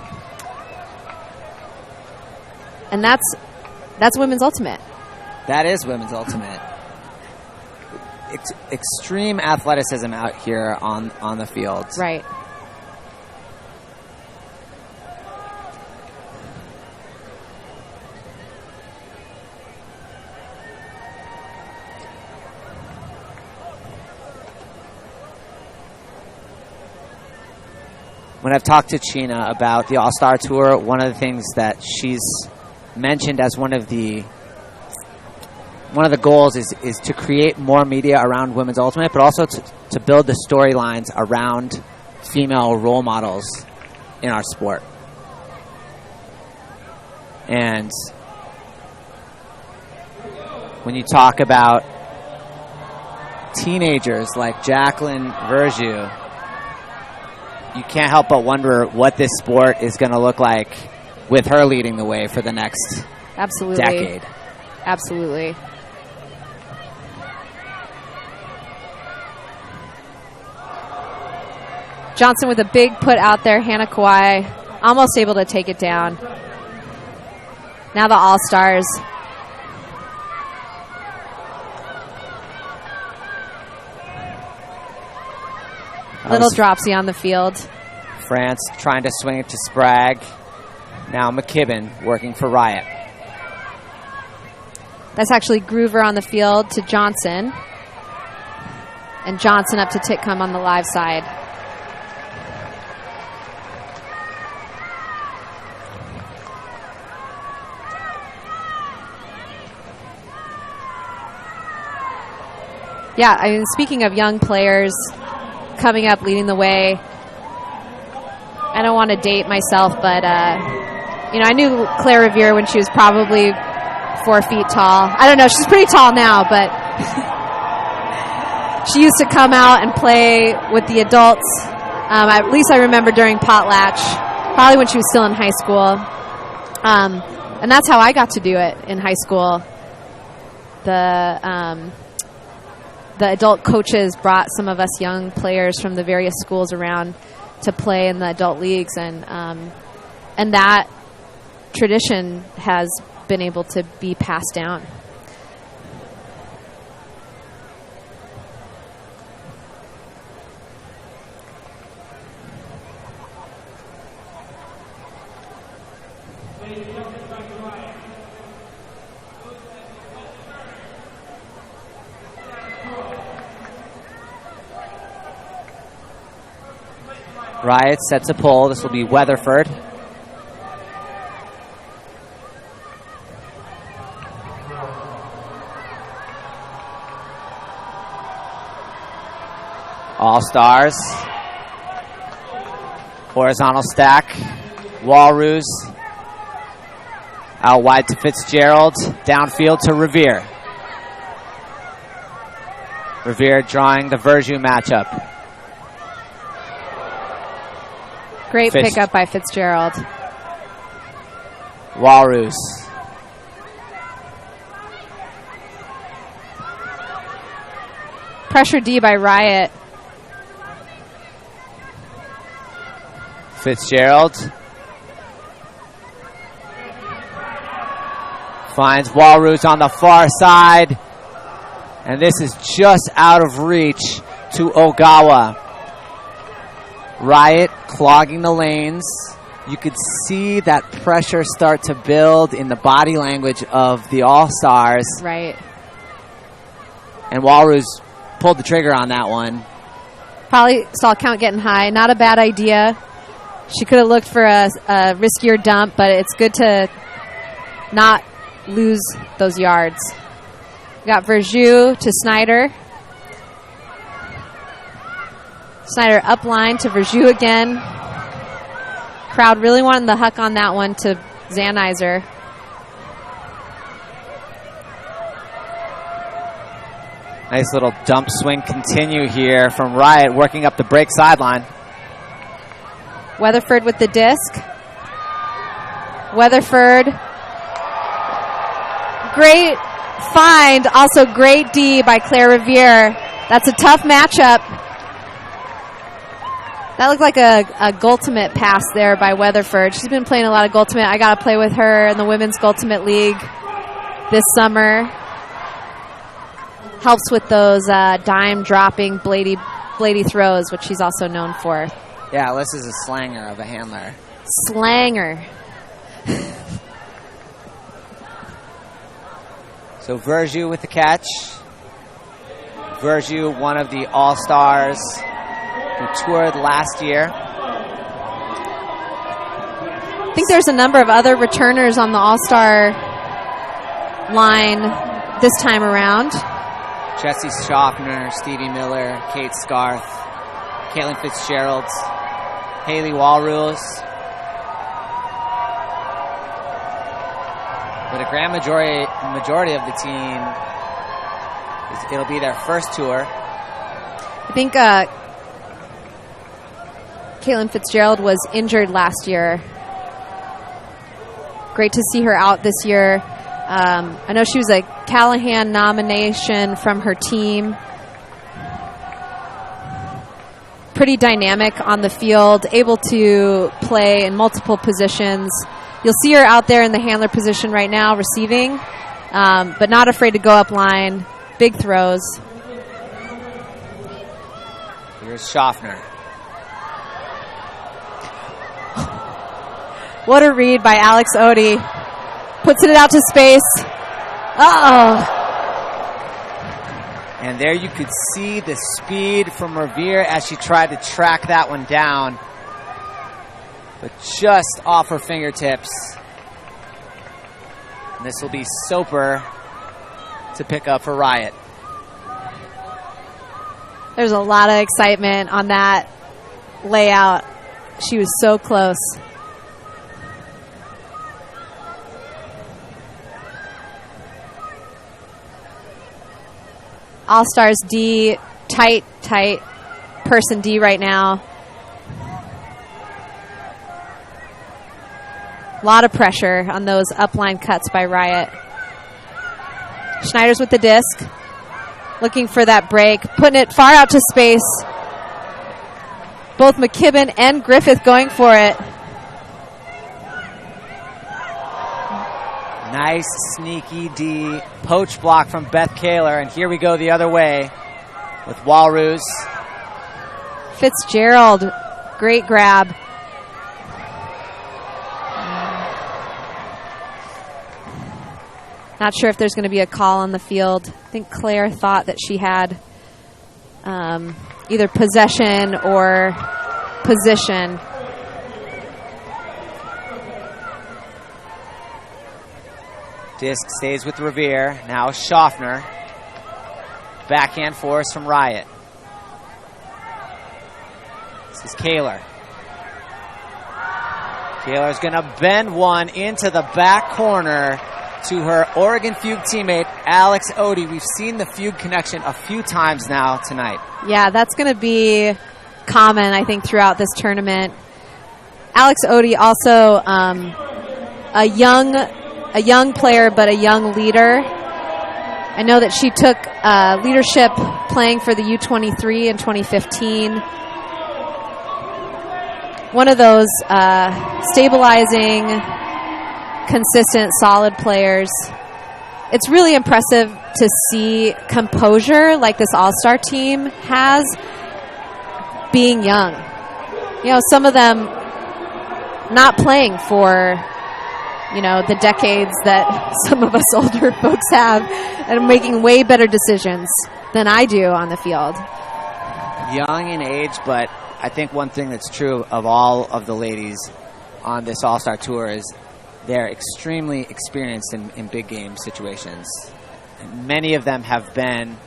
that's women's ultimate. That is women's ultimate. Extreme athleticism out here on the field. Right. When I've talked to Chyna about the All-Star Tour, one of the things that she's mentioned as one of the goals is to create more media around women's ultimate, but also to build the storylines around female role models in our sport. And when you talk about teenagers like Jacqueline Verjus, you can't help but wonder what this sport is going to look like with her leading the way for the next decade. Absolutely. Johnson with a big put out there. Hannah Kawhi almost able to take it down. Now the All-Stars. Little dropsy on the field. France trying to swing it to Sprague. Now McKibben working for Riot. That's actually Groover on the field to Johnson. And Johnson up to Titcomb on the live side. Yeah, I mean, speaking of young players coming up, leading the way, I don't want to date myself, but, you know, I knew Claire Revere when she was probably 4 feet tall. I don't know, she's pretty tall now, but she used to come out and play with the adults. At least I remember during Potlatch, probably when she was still in high school. And that's how I got to do it in high school. The adult coaches brought some of us young players from the various schools around to play in the adult leagues, and that tradition has been able to be passed down. Riot sets a pull. This will be Weatherford. All-Stars. Horizontal stack. Walrus. Out wide to Fitzgerald. Downfield to Revere. Revere drawing the Verjus matchup. Great pickup by Fitzgerald. Walrus. Pressure D by Riot. Fitzgerald. Finds Walrus on the far side. And this is just out of reach to Ogawa. Riot clogging the lanes. You could see that pressure start to build in the body language of the All-Stars. Right. And Walrus pulled the trigger on that one. Probably saw count getting high. Not a bad idea. She could have looked for a riskier dump, but it's good to not lose those yards. We got Verjus to Snyder. Snyder up line to Verjus again. Crowd really wanted the huck on that one to Zanizer. Nice little dump swing continue here from Riot, working up the break sideline. Weatherford with the disc. Weatherford. Great find. Also great D by Claire Revere. That's a tough matchup. That looked like a Gultimate pass there by Weatherford. She's been playing a lot of Gultimate. I got to play with her in the Women's Gultimate League this summer. Helps with those dime-dropping, bladey throws, which she's also known for. Yeah, Alyssa's a slanger of a handler. Slanger. So Verjus with the catch. Verjus, one of the All-Stars who toured last year. I think there's a number of other returners on the All-Star line this time around. Jesse Schaffner, Stevie Miller, Kate Scarth, Caitlin Fitzgerald, Haley Walrus. But a grand majority of the team, it'll be their first tour. I think Caitlin Fitzgerald was injured last year. Great to see her out this year. I know she was a Callahan nomination from her team. Pretty dynamic on the field, able to play in multiple positions. You'll see her out there in the handler position right now, receiving, but not afraid to go up line. Big throws. Here's Schaffner. What a read by Alex Odie. Puts it out to space. Uh-oh. And there you could see the speed from Revere as she tried to track that one down. But just off her fingertips. And this will be Soper to pick up for Riot. There's a lot of excitement on that layout. She was so close. All-Stars D, tight person D right now. A lot of pressure on those upline cuts by Riot. Schneider's with the disc. Looking for that break. Putting it far out to space. Both McKibben and Griffith going for it. Nice sneaky D poach block from Beth Kaler. And here we go the other way with Walrus. Fitzgerald, great grab. Not sure if there's going to be a call on the field. I think Claire thought that she had either possession or position. Disc stays with Revere. Now Schaffner. Backhand force from Riot. This is Kaler. Kaler's going to bend one into the back corner to her Oregon Fugue teammate, Alex Odie. We've seen the Fugue connection a few times now tonight. Yeah, that's going to be common, I think, throughout this tournament. Alex Odie, also a young player, but a young leader. I know that she took leadership playing for the U23 in 2015. One of those stabilizing, consistent, solid players. It's really impressive to see composure like this all-star team has being young. You know, some of them not playing for, you know, the decades that some of us older folks have and making way better decisions than I do on the field. Young in age, but I think one thing that's true of all of the ladies on this all-star tour is they're extremely experienced in big game situations. And many of them have been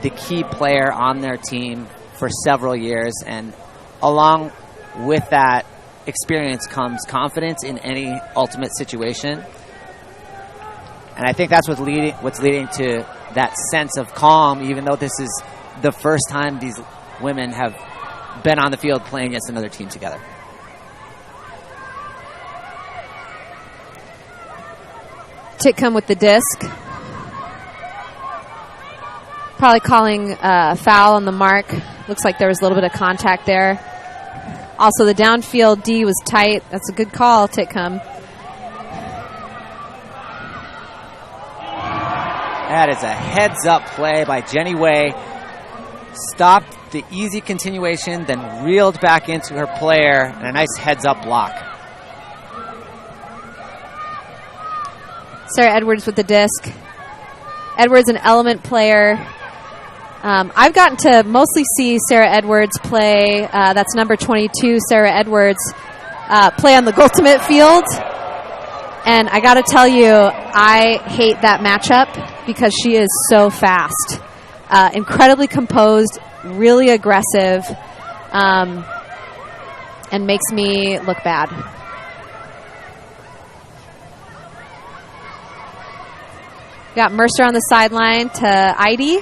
the key player on their team for several years, and along with that experience comes confidence in any ultimate situation. And I think that's what's leading to that sense of calm, even though this is the first time these women have been on the field playing against another team together. Titcomb with the disc. Probably calling foul on the mark. Looks like there was a little bit of contact there. Also, the downfield D was tight. That's a good call, Titcomb. That is a heads-up play by Jenny Way. Stopped the easy continuation, then reeled back into her player, and a nice heads-up block. Sarah Edwards with the disc. Edwards, an element player. I've gotten to mostly see Sarah Edwards play. That's number 22, Sarah Edwards, play on the Ultimate field. And I got to tell you, I hate that matchup because she is so fast. Incredibly composed, really aggressive, and makes me look bad. Got Mercer on the sideline to Heidi.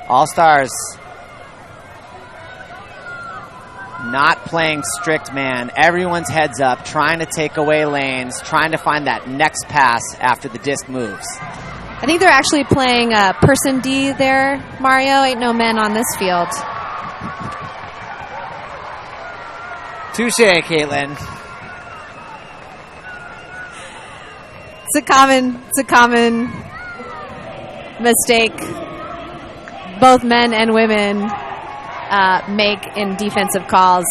All-Stars not playing strict man. Everyone's heads up, trying to take away lanes, trying to find that next pass after the disc moves. I think they're actually playing person D there, Mario. Ain't no men on this field. Touche, Caitlin. It's a common mistake both men and women make in defensive calls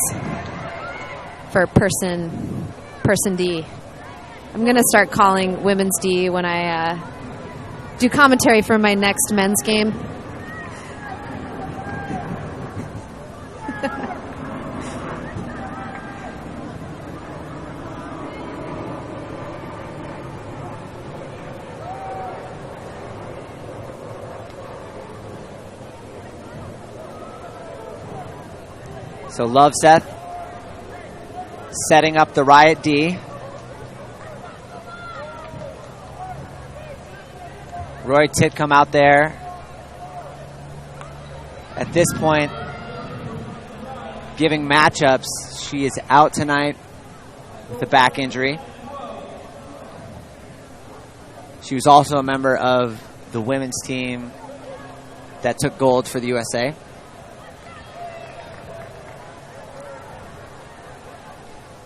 for person D. I'm going to start calling women's D when I do commentary for my next men's game. So Loveseth setting up the Riot D. Roy Titcomb out there. At this point, giving matchups. She is out tonight with a back injury. She was also a member of the women's team that took gold for the USA.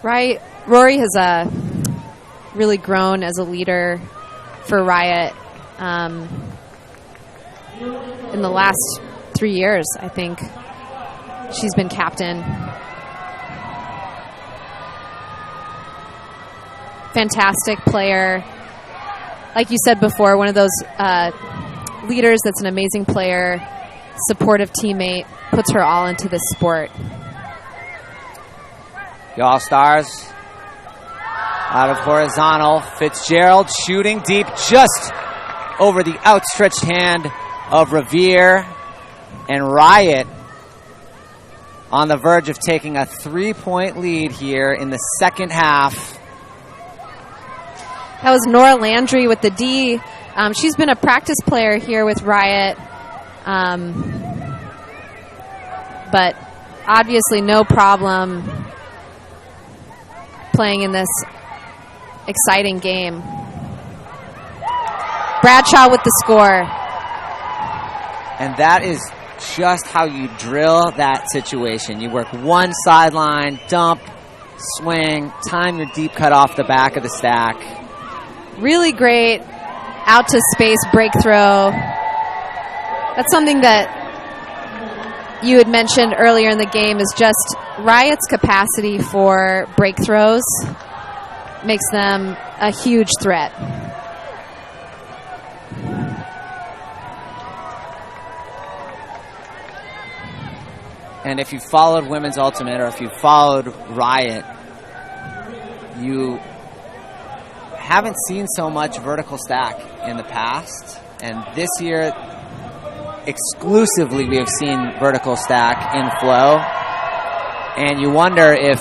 Right. Rory has really grown as a leader for Riot in the last 3 years, I think. She's been captain. Fantastic player. Like you said before, one of those leaders that's an amazing player, supportive teammate, puts her all into this sport. The All-Stars out of horizontal. Fitzgerald shooting deep just over the outstretched hand of Revere. And Riot on the verge of taking a 3-point lead here in the second half. That was Nora Landry with the D. She's been a practice player here with Riot. But obviously no problem playing in this exciting game. Bradshaw with the score. And that is just how you drill that situation. You work one sideline, dump, swing, time your deep cut off the back of the stack. Really great out to space break throw. That's something that you had mentioned earlier in the game, is just Riot's capacity for breakthrows makes them a huge threat. And if you followed Women's Ultimate, or if you followed Riot, you haven't seen so much vertical stack in the past. And this year, exclusively, we have seen vertical stack in flow. And you wonder if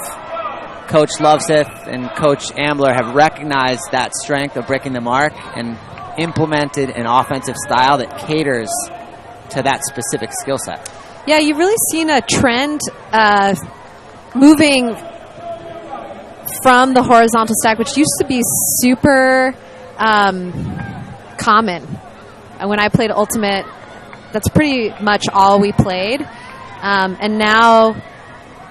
Coach Loveseth and Coach Ambler have recognized that strength of breaking the mark and implemented an offensive style that caters to that specific skill set. Yeah, you've really seen a trend moving from the horizontal stack, which used to be super common. And when I played Ultimate, that's pretty much all we played. And now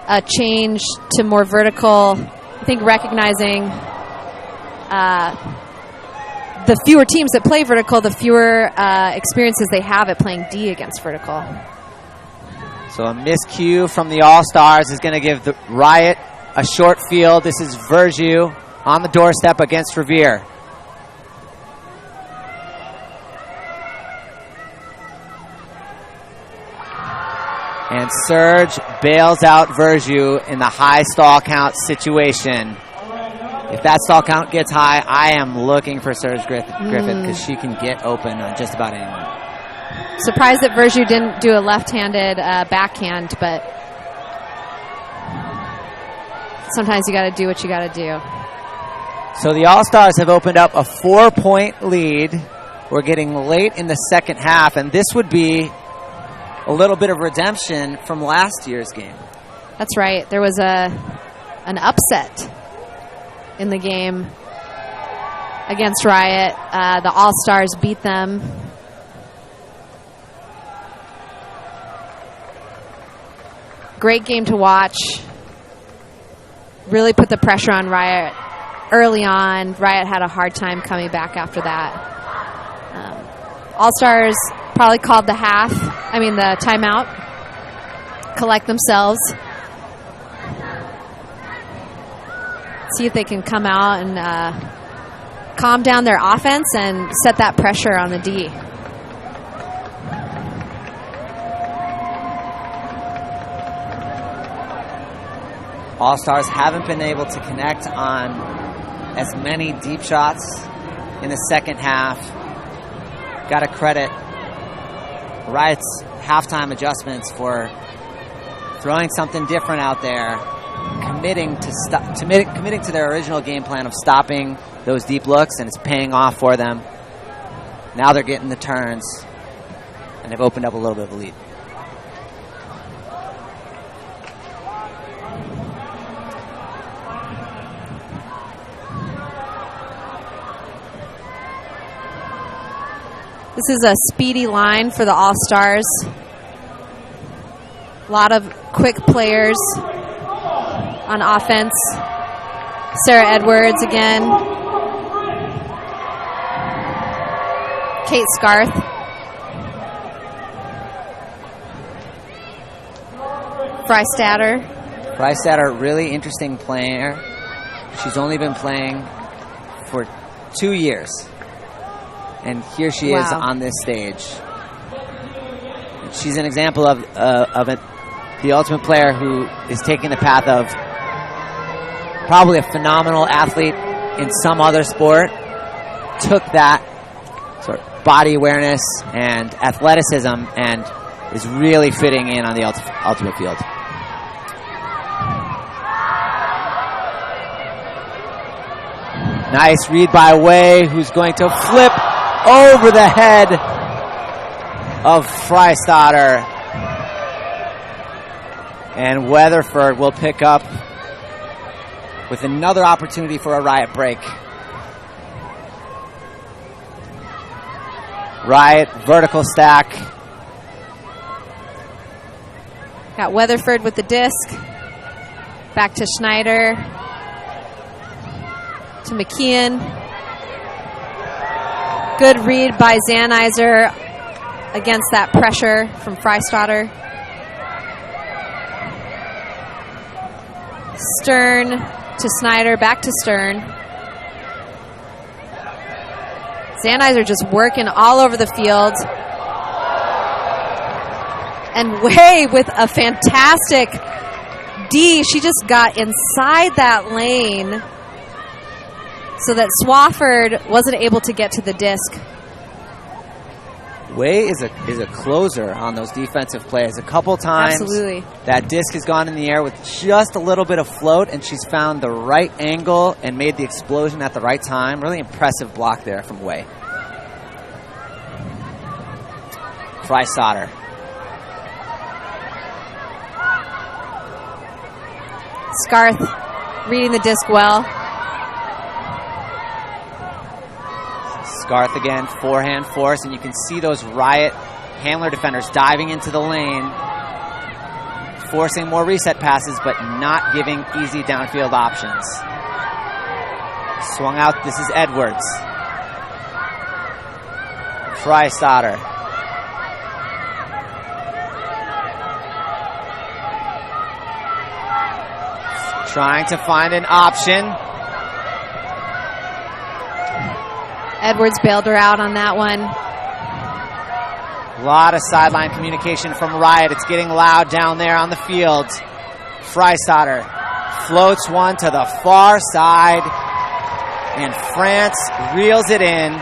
a change to more vertical, I think recognizing the fewer teams that play vertical, the fewer experiences they have at playing D against vertical. So a miscue from the All-Stars is going to give the Riot a short field. This is Verju on the doorstep against Revere. And Serge bails out Verju in the high stall count situation. If that stall count gets high, I am looking for Serge Griffith because she can get open on just about anyone. Surprised that Verju didn't do a left-handed backhand, but sometimes you got to do what you got to do. So the All-Stars have opened up a 4-point lead. We're getting late in the second half, and this would be a little bit of redemption from last year's game. That's right. There was an upset in the game against Riot. The All-Stars beat them. Great game to watch. Really put the pressure on Riot early on. Riot had a hard time coming back after that. All-Stars probably called the timeout. Collect themselves. See if they can come out and calm down their offense and set that pressure on the D. All-Stars haven't been able to connect on as many deep shots in the second half. Got to credit Riot's halftime adjustments for throwing something different out there, committing to their original game plan of stopping those deep looks, and it's paying off for them. Now they're getting the turns, and they've opened up a little bit of a lead. This is a speedy line for the All-Stars. A lot of quick players on offense. Sarah Edwards again. Kate Scarth. Freistatter, really interesting player. She's only been playing for 2 years. And here she is on this stage. She's an example of the ultimate player who is taking the path of probably a phenomenal athlete in some other sport, took that sort of body awareness and athleticism and is really fitting in on the ultimate field. Nice read by Wei, who's going to flip over the head of Freistatter. And Weatherford will pick up with another opportunity for a Riot break. Riot, vertical stack. Got Weatherford with the disc. Back to Schneider. To McKeon. Good read by Zanizer against that pressure from Freistatter. Stern to Snyder, back to Stern. Zanizer just working all over the field. And Wei with a fantastic D. She just got inside that lane so that Swafford wasn't able to get to the disc. Wei is a closer on those defensive plays. A couple times, absolutely, that disc has gone in the air with just a little bit of float, and she's found the right angle and made the explosion at the right time. Really impressive block there from Wei. Freistatter. Scarth reading the disc well. Scarth again, forehand force, and you can see those Riot handler defenders diving into the lane, forcing more reset passes, but not giving easy downfield options. Swung out, this is Edwards. Freistatter. Trying to find an option. Edwards bailed her out on that one. A lot of sideline communication from Riot. It's getting loud down there on the field. Freistatter floats one to the far side, and France reels it in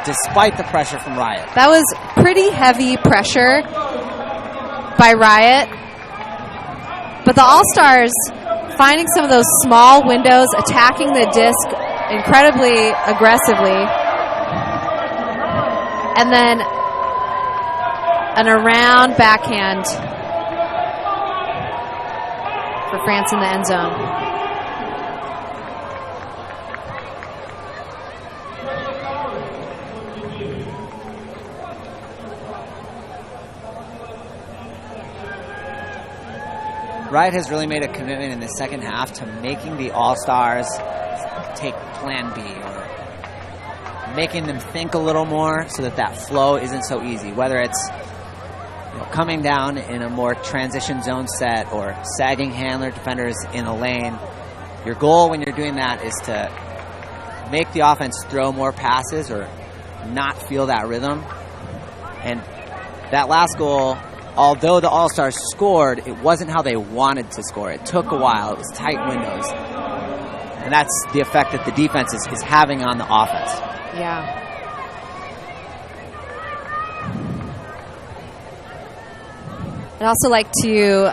despite the pressure from Riot. That was pretty heavy pressure by Riot, but the All-Stars finding some of those small windows, attacking the disc incredibly aggressively, and then an around backhand for France in the end zone. Riot has really made a commitment in the second half to making the All-Stars take plan B, or making them think a little more so that flow isn't so easy, whether it's coming down in a more transition zone set or sagging handler defenders in a lane. Your goal when you're doing that is to make the offense throw more passes or not feel that rhythm. And that last goal, although the All-Stars scored, it wasn't how they wanted to score. It took a while. It was tight windows. And that's the effect that the defense is having on the offense. Yeah. I'd also like to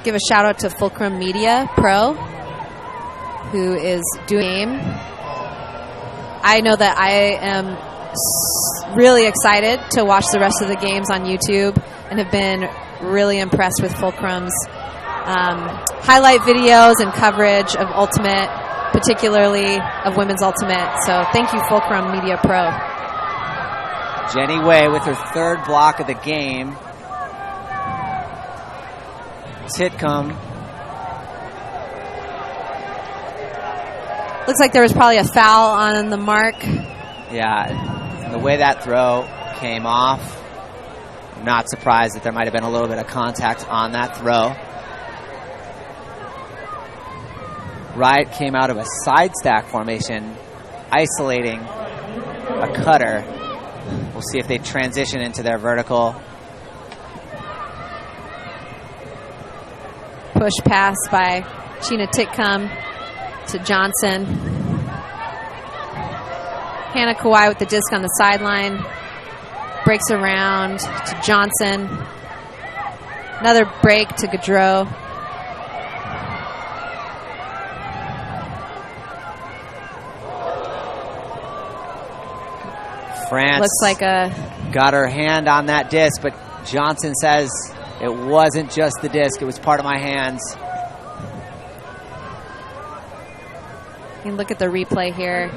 give a shout out to Fulcrum Media Pro, who is doing the game. I know that I am really excited to watch the rest of the games on YouTube and have been really impressed with Fulcrum's highlight videos and coverage of Ultimate, particularly of Women's Ultimate. So thank you, Fulcrum Media Pro. Jenny Way with her third block of the game. Titcomb. Looks like there was probably a foul on the mark. Yeah, and the way that throw came off, I'm not surprised that there might have been a little bit of contact on that throw. Riot came out of a side stack formation, isolating a cutter. We'll see if they transition into their vertical. Push pass by Sheena Titcomb to Johnson. Hannah Kawhi with the disc on the sideline. Breaks around to Johnson. Another break to Gaudreau. France looks like got her hand on that disc, but Johnson says it wasn't just the disc, it was part of my hands. You can look at the replay here.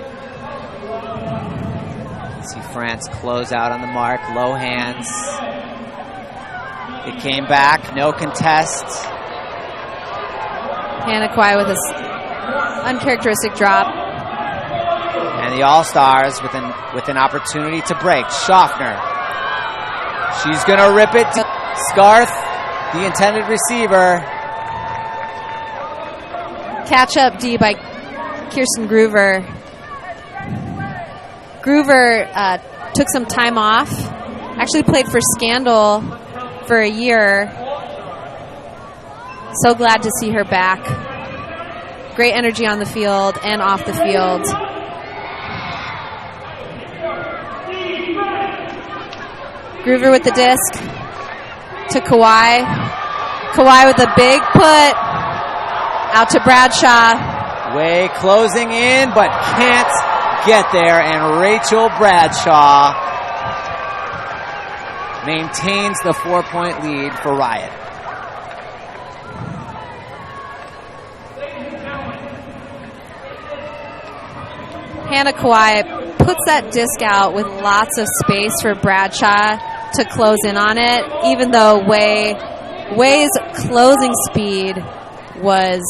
See France close out on the mark, low hands. It came back, no contest. Hannah Kawhi with this uncharacteristic drop. And the All-Stars with an opportunity to break. Schaffner. She's going to rip it to Scarth, the intended receiver. Catch up D by Kirsten Groover. Groover took some time off. Actually played for Scandal for a year. So glad to see her back. Great energy on the field and off the field. Groover with the disc to Kawhi. Kawhi with a big put out to Bradshaw. Way closing in, but can't get there. And Rachel Bradshaw maintains the 4-point lead for Riot. Hannah Kawhi puts that disc out with lots of space for Bradshaw to close in on it, even though Way's closing speed was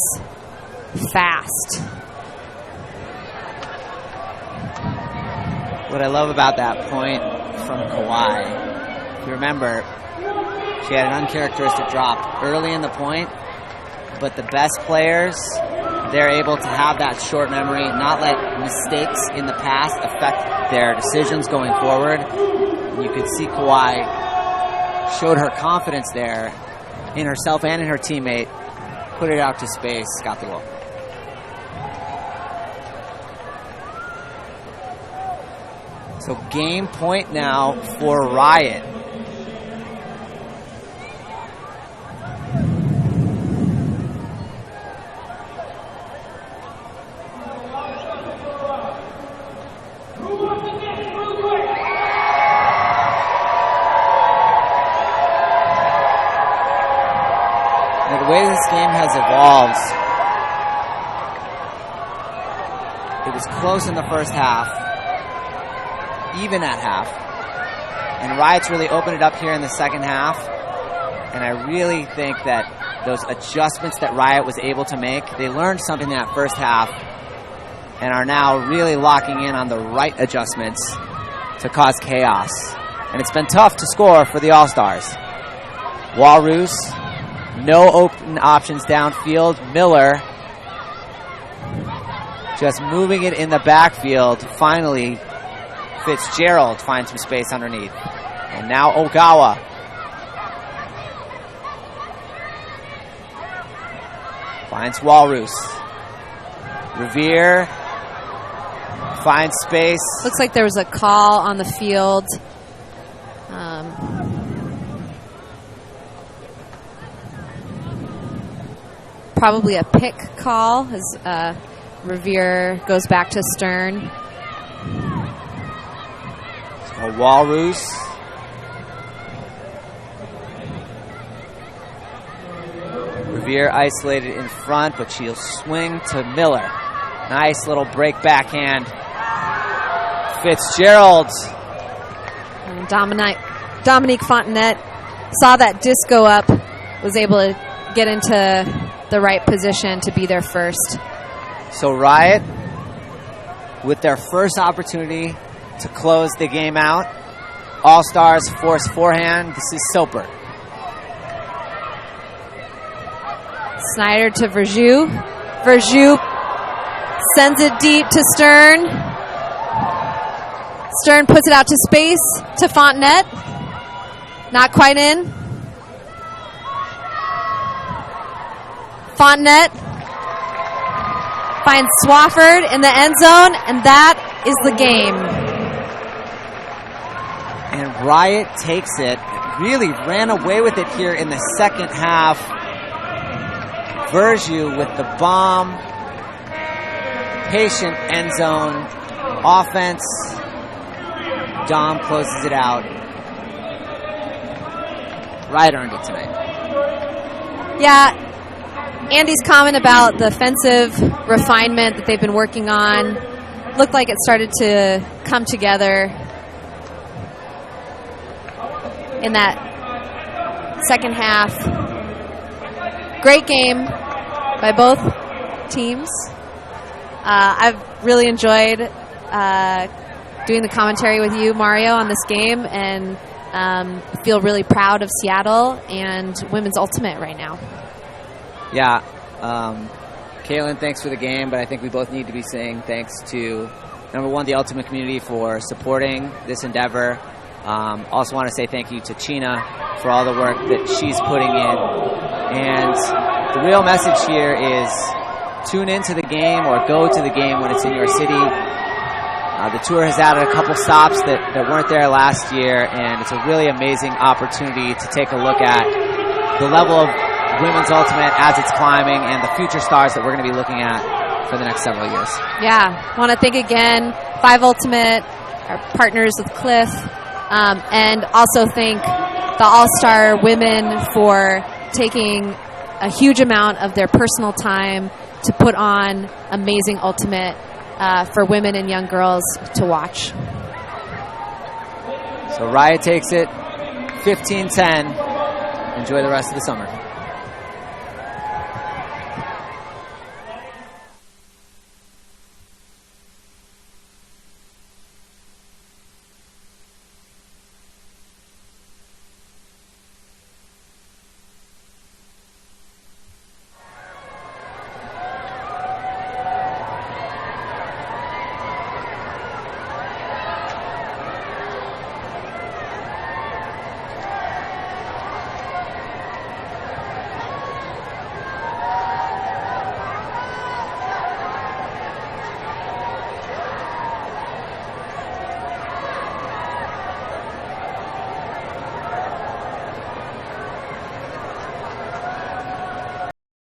fast. What I love about that point from Kawhi, if you remember, she had an uncharacteristic drop early in the point, but the best players, they're able to have that short memory, not let mistakes in the past affect their decisions going forward. You could see Kawhi showed her confidence there in herself and in her teammate, put it out to space, got the goal. So game point now for Riot. The way this game has evolved, it was close in the first half, even at half, and Riot's really opened it up here in the second half, and I really think that those adjustments that Riot was able to make, they learned something in that first half and are now really locking in on the right adjustments to cause chaos. And it's been tough to score for the All-Stars. Walrus, no open options downfield. Miller just moving it in the backfield. Finally, Fitzgerald finds some space underneath. And now Ogawa. Finds Walrus. Revere finds space. Looks like there was a call on the field. Probably a pick call as Revere goes back to Stern. A Walrus. Revere isolated in front, but she'll swing to Miller. Nice little break backhand. Fitzgerald. And Dominique Fontenette saw that disc go up, was able to get into the right position to be there first. So Riot, with their first opportunity to close the game out, All-Stars force forehand. This is Soper. Snyder to Verjou. Verjou sends it deep to Stern. Stern puts it out to space to Fontenette. Not quite in. Fontenette finds Swafford in the end zone, and that is the game. And Riot takes it, really ran away with it here in the second half. Verjou with the bomb. Patient end zone offense. Dom closes it out. Riot earned it tonight. Yeah. Andy's comment about the offensive refinement that they've been working on looked like it started to come together in that second half. Great game by both teams. I've really enjoyed doing the commentary with you, Mario, on this game, and feel really proud of Seattle and women's ultimate right now. Yeah, Kaylin, thanks for the game, but I think we both need to be saying thanks to, number one, the Ultimate community for supporting this endeavor. Also want to say thank you to China for all the work that she's putting in. And the real message here is tune into the game or go to the game when it's in your city. The tour has added a couple stops that weren't there last year, and it's a really amazing opportunity to take a look at the level of women's ultimate as it's climbing and the future stars that we're going to be looking at for the next several years. Yeah, want to thank again 5 Ultimate, our partners with Cliff, and also thank the All-Star women for taking a huge amount of their personal time to put on amazing ultimate for women and young girls to watch. So Riot takes it 15-10. Enjoy the rest of the summer.